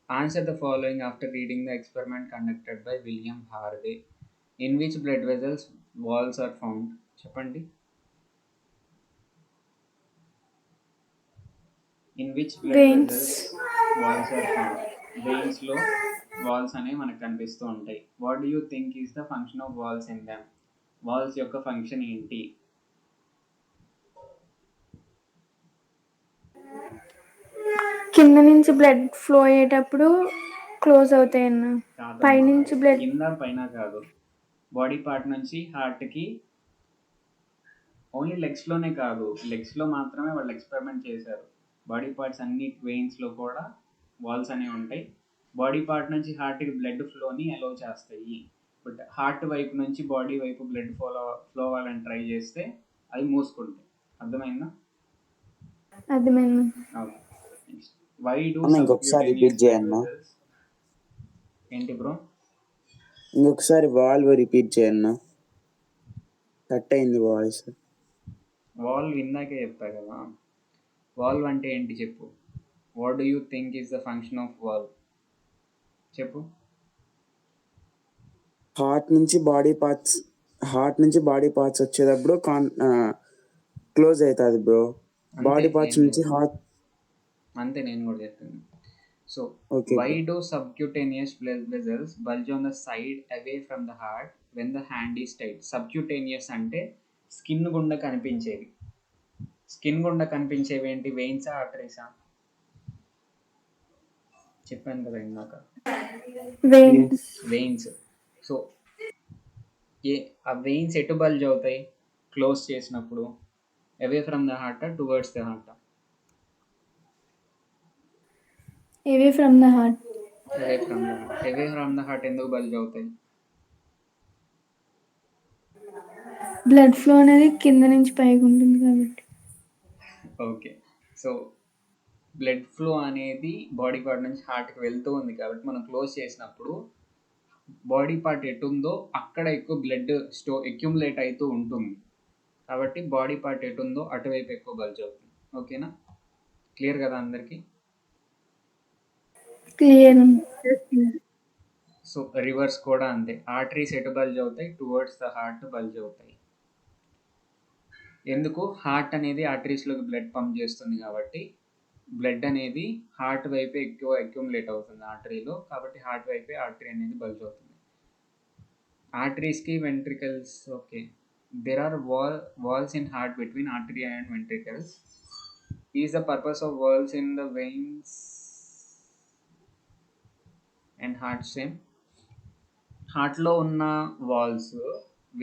answer the following after reading the experiment conducted by William Harvey. In which blood vessels walls are found? చెప్పండి. In which blood Veins. Vessels walls are found? వెయిన్స్లో వాల్స్ అనేవి మనకు కనిపిస్తూ ఉంటాయి. What do you think is the function of walls in them? Walls యొక్క function ఏంటి? కింద నుంచి బ్లడ్ ఫ్లో అయ్యేటప్పుడు క్లోజ్ అవుతాయి అన్న. కాదమ్మా, పైనుంచి బ్లడ్ కింద పైన కాదు. బాడీ పార్ట్ నుంచి హార్ట్కి, ఓన్లీ లెగ్స్లోనే కాదు, లెగ్స్లో మాత్రమే వాళ్ళు ఎక్స్పెరిమెంట్ చేశారు. బాడీ పార్ట్స్ అన్ని వెయిన్స్లో కూడా వాల్స్ అనేవి ఉంటాయి. బాడీ పార్ట్ నుంచి హార్ట్కి బ్లడ్ ఫ్లోని అలౌ చేస్తాయి. బట్ హార్ట్ వైపు నుంచి బాడీ వైపు బ్లడ్ ఫ్లో అవ్వాలని ట్రై చేస్తే అవి మూసుకుంటాయి. అర్థమైందా? అర్థమైంది. ఓకే. నెక్స్ట్, వై డూ అన్న ఇంకొకసారి రిపీట్ చేయన్నా. ఏంటి బ్రో? ఇంకొకసారి వాల్వ్ రిపీట్ చేయన్నా, కట్ అయింది వాయిస్. వాల్వ్ ఇందాకే చెప్పా కదా. వాల్వ్ అంటే ఏంటి చెప్పు. What do you think is the function of valve? చెప్పు. హార్ట్ నుంచి బాడీ పార్ట్స్ వచ్చేటప్పుడు క్లోజ్ అవుతుంది బ్రో. బాడీ పార్ట్స్ నుంచి హార్ట్. అంతే, నేను కూడా చెప్తాను. So Okay, why bro. Do subcutaneous blood vessels bulge on the side away from the heart when the hand is tight? Subcutaneous అంటే స్కిన్ గుండా కనిపించేవి. స్కిన్ గుండా కనిపించేవి ఏంటి? వెయిన్సా ఆర్టరీసా? చెప్పాను కదా ఇందాక, వెయిన్స్. వెయిన్స్. సో ఆ వెయిన్స్ ఎటు బల్జ్ అవుతాయి క్లోజ్ చేసినప్పుడు? అవే from the heart, towards the heart? Away from the heart. Away from the heart. Away from the heart ఎందుకు బల్జ్ అవుతాయి? బ్లడ్ ఫ్లో అనేది కింద నుంచి పైకి ఉంటుంది కాబట్టి. ఓకే. సో బ్లడ్ ఫ్లో అనేది బాడీ పార్ట్ నుంచి హార్ట్కి వెళ్తూ ఉంది కాబట్టి మనం క్లోజ్ చేసినప్పుడు బాడీ పార్ట్ ఎటు ఉందో అక్కడ ఎక్కువ బ్లడ్ అక్యుములేట్ అవుతూ ఉంటుంది. కాబట్టి బాడీ పార్ట్ ఎటు ఉందో అటువైపు ఎక్కువ బల్జ్ అవుతుంది. ఓకేనా? క్లియర్ కదా అందరికీ? క్లియర్. సో రివర్స్ కూడా అంతే. ఆర్టరీస్ ఎటు బల్జ్ అవుతాయి? టువర్డ్స్ ద హార్ట్ బల్జ్ అవుతాయి. ఎందుకు? హార్ట్ అనేది ఆర్టరీస్లోకి బ్లడ్ పంప్ చేస్తుంది కాబట్టి బ్లడ్ అనేది హార్ట్ వైపే ఎక్కువ అక్యుములేట్ అవుతుంది ఆర్టరీలో. కాబట్టి హార్ట్ వైపే ఆర్టరీ అనేది బల్జ్ అవుతుంది. ఆర్టరీస్కి ventricles. Okay, there are walls in heart between artery and ventricles. Is the purpose of walls in the veins and heart same? హార్ట్లో ఉన్న వాల్స్,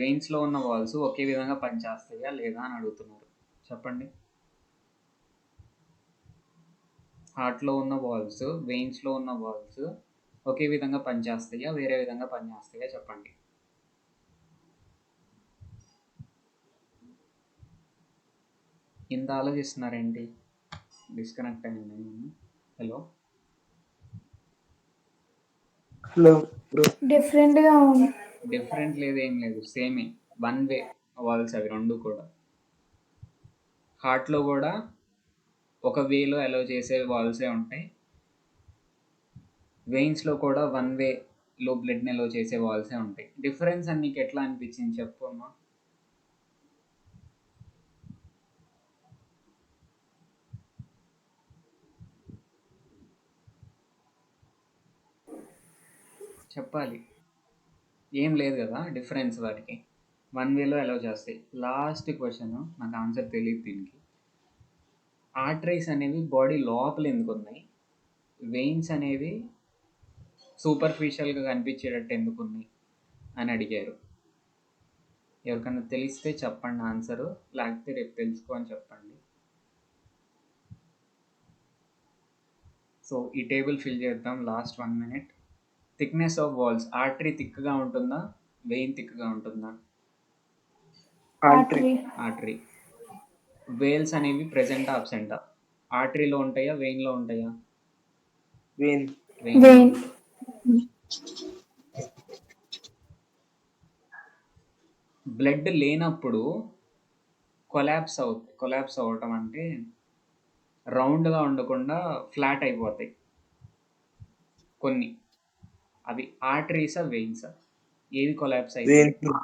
వెయిన్స్లో ఉన్న వాల్స్ ఒకే విధంగా పనిచేస్తాయా లేదా అని అడుగుతున్నారు. చెప్పండి. హార్ట్లో ఉన్న వాల్స్, వెయిన్స్లో ఉన్న వాల్స్ ఒకే విధంగా పనిచేస్తాయా వేరే విధంగా పనిచేస్తాయా? చెప్పండి. ఇంత ఆలోచిస్తున్నారేంటి? డిస్కనెక్ట్ అయింది. హలో డిఫరెంట్గా ఉంది. డిఫరెంట్ లేదు, ఏం లేదు, సేమే. వన్ వే వాల్స్ అవి రెండు కూడా. హార్ట్లో కూడా ఒక వేలో అలౌ చేసే వాల్సే ఉంటాయి. వెయిన్స్లో కూడా వన్ వేలో బ్లడ్ని అలౌ చేసే వాల్సే ఉంటాయి. డిఫరెన్స్ అని నీకు ఎట్లా అనిపించింది చెప్పు అమ్మా. చెప్పాలి. ఏం లేదు కదా డిఫరెన్స్ వాటికి. వన్ వేలో అలౌ చేస్తాయి. లాస్ట్ క్వశ్చన్, నాకు ఆన్సర్ తెలియదు దీనికి. ఆర్టరీస్ అనేవి బాడీ లోపల ఎందుకు ఉన్నాయి? వెయిన్స్ అనేవి సూపర్ఫిషియల్గా కనిపించేటట్టు ఎందుకు ఉన్నాయి అని అడిగారు. ఎవరికైనా తెలిస్తే చెప్పండి ఆన్సరు, లేకపోతే రేపు తెలుసుకో అని చెప్పండి. సో ఈ టేబుల్ ఫిల్ చేద్దాం last 1 minute. Thickness of walls, artery థిక్గా ఉంటుందా, వెయిన్ థిక్గా ఉంటుందా? ఆర్టరీ. ఆర్టరీ. వేల్స్ అనేవి ప్రెజెంటా అబ్సెంటా? ఆర్టరీలో ఉంటాయా, వెయిన్లో ఉంటాయా? వెయిన్. వెయిన్. బ్లడ్ లేనప్పుడు కొలాప్స్ అవ్వటం అంటే రౌండ్గా ఉండకుండా ఫ్లాట్ అయిపోతాయి కొన్ని. అవి ఆర్టరీసా, వెయిన్సా? ఏది కొలాప్స్ అయితే? వెయిన్.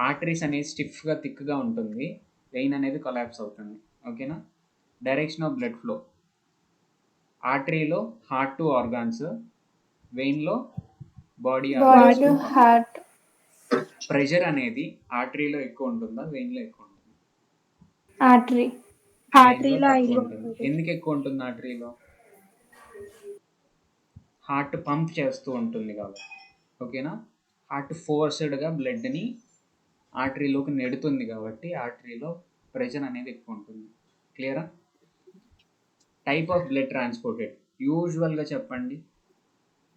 ఆర్టరీస్ అనేది స్టిఫ్గా థిక్గా ఉంటుంది, వెయిన్ అనేది కొలాప్స్ అవుతుంది. ఓకేనా? డైరెక్షన్ ఆఫ్ బ్లడ్ ఫ్లో, ఆర్టరీలో హార్ట్ టు ఆర్గాన్స్, వెయిన్లో body body to heart. Pressure అనేది ఆర్టరీలో ఎక్కువ ఉంటుందా, వెయిన్లో ఎక్కువ ఉంటుందా? ఆర్టరీ. వెయిన్లో తక్కువ ఉంటుంది. ఎందుకు ఎక్కువ ఉంటుంది ఆర్టరీలో? హార్ట్ పంప్ చేస్తూ ఉంటుంది కాబట్టి. ఓకేనా? హార్ట్ ఫోర్స్డ్గా బ్లడ్ని ఆర్టరీలోకి నెడుతుంది కాబట్టి ఆర్టరీలో ప్రెషర్ అనేది ఎక్కువ ఉంటుంది. క్లియరా? టైప్ ఆఫ్ బ్లడ్ ట్రాన్స్పోర్టెడ్ యూజువల్గా చెప్పండి.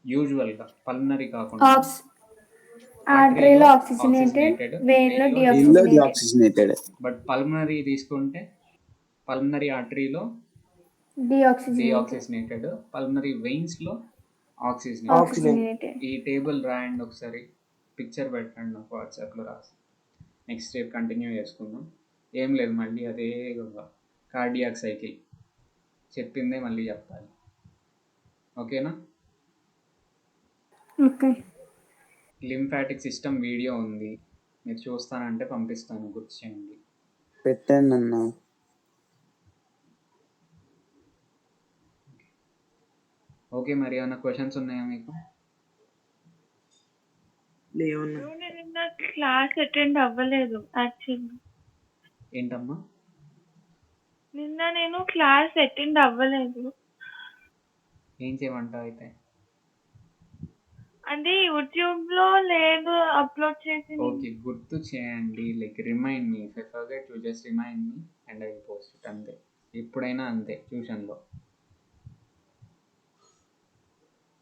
యూజువల్గా పల్మనరీ కాకుండా. ఆర్టరీలో ఆక్సిజనేటెడ్, వెయిన్లో డిఆక్సిజనేటెడ్. బట్ పల్మనరీ తీసుకుంటే పల్మనరీ ఆర్టరీలో డిఆక్సిజనేటెడ్, పల్మనరీ వెయిన్స్లో ఆక్సిజనేటెడ్. ఈ టేబుల్ రాయండి ఒకసారి, పిక్చర్ పెట్టండి నాకు వాట్సాప్లో రాసి. నెక్స్ట్ రేపు కంటిన్యూ చేసుకుందాం. ఏం లేదు, మళ్ళీ అదే కార్డియాక్ సైకిల్ చెప్పిందే మళ్ళీ చెప్పాలి. ఓకేనా? ఓకే. లింఫాటిక్ సిస్టమ్ వీడియో ఉంది, మీరు చూస్తానంటే పంపిస్తాను, గుర్తు చేయండి. పెట్టండి అన్న. ఓకే, మరి ఏమైనా క్వశ్చన్స్ ఉన్నాయా మీకు? లేవన్నా. క్లాస్ అటెండ్ అవ్వలేదు యాక్చువల్లీ. ఏంటమ్మా? నిన్న నేను క్లాస్ అటెండ్ అవ్వలేదు. ఏం చేయమంటావు అయితే? అంటే యూట్యూబ్ లో లేదు అప్లోడ్ చేసి. ఓకే, గుర్తు చేయండి, like remind me. If I forget you just remind me and I will post it. అంతే, ఎప్పుడైనా అంతే. ట్యూషన్లో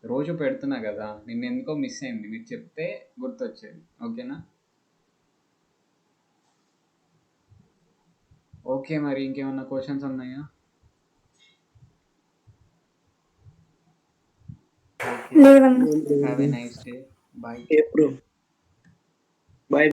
రోజు పెడుతున్నా కదా, నిన్న ఎందుకో మిస్ అయింది, మీరు చెప్తే గుర్తొచ్చేది. ఓకేనా? ఓకే, మరి ఇంకేమన్నా క్వశ్చన్స్ ఉన్నాయా? Okay, have a nice day. Bye. ఎప్పుడు? బాయ్.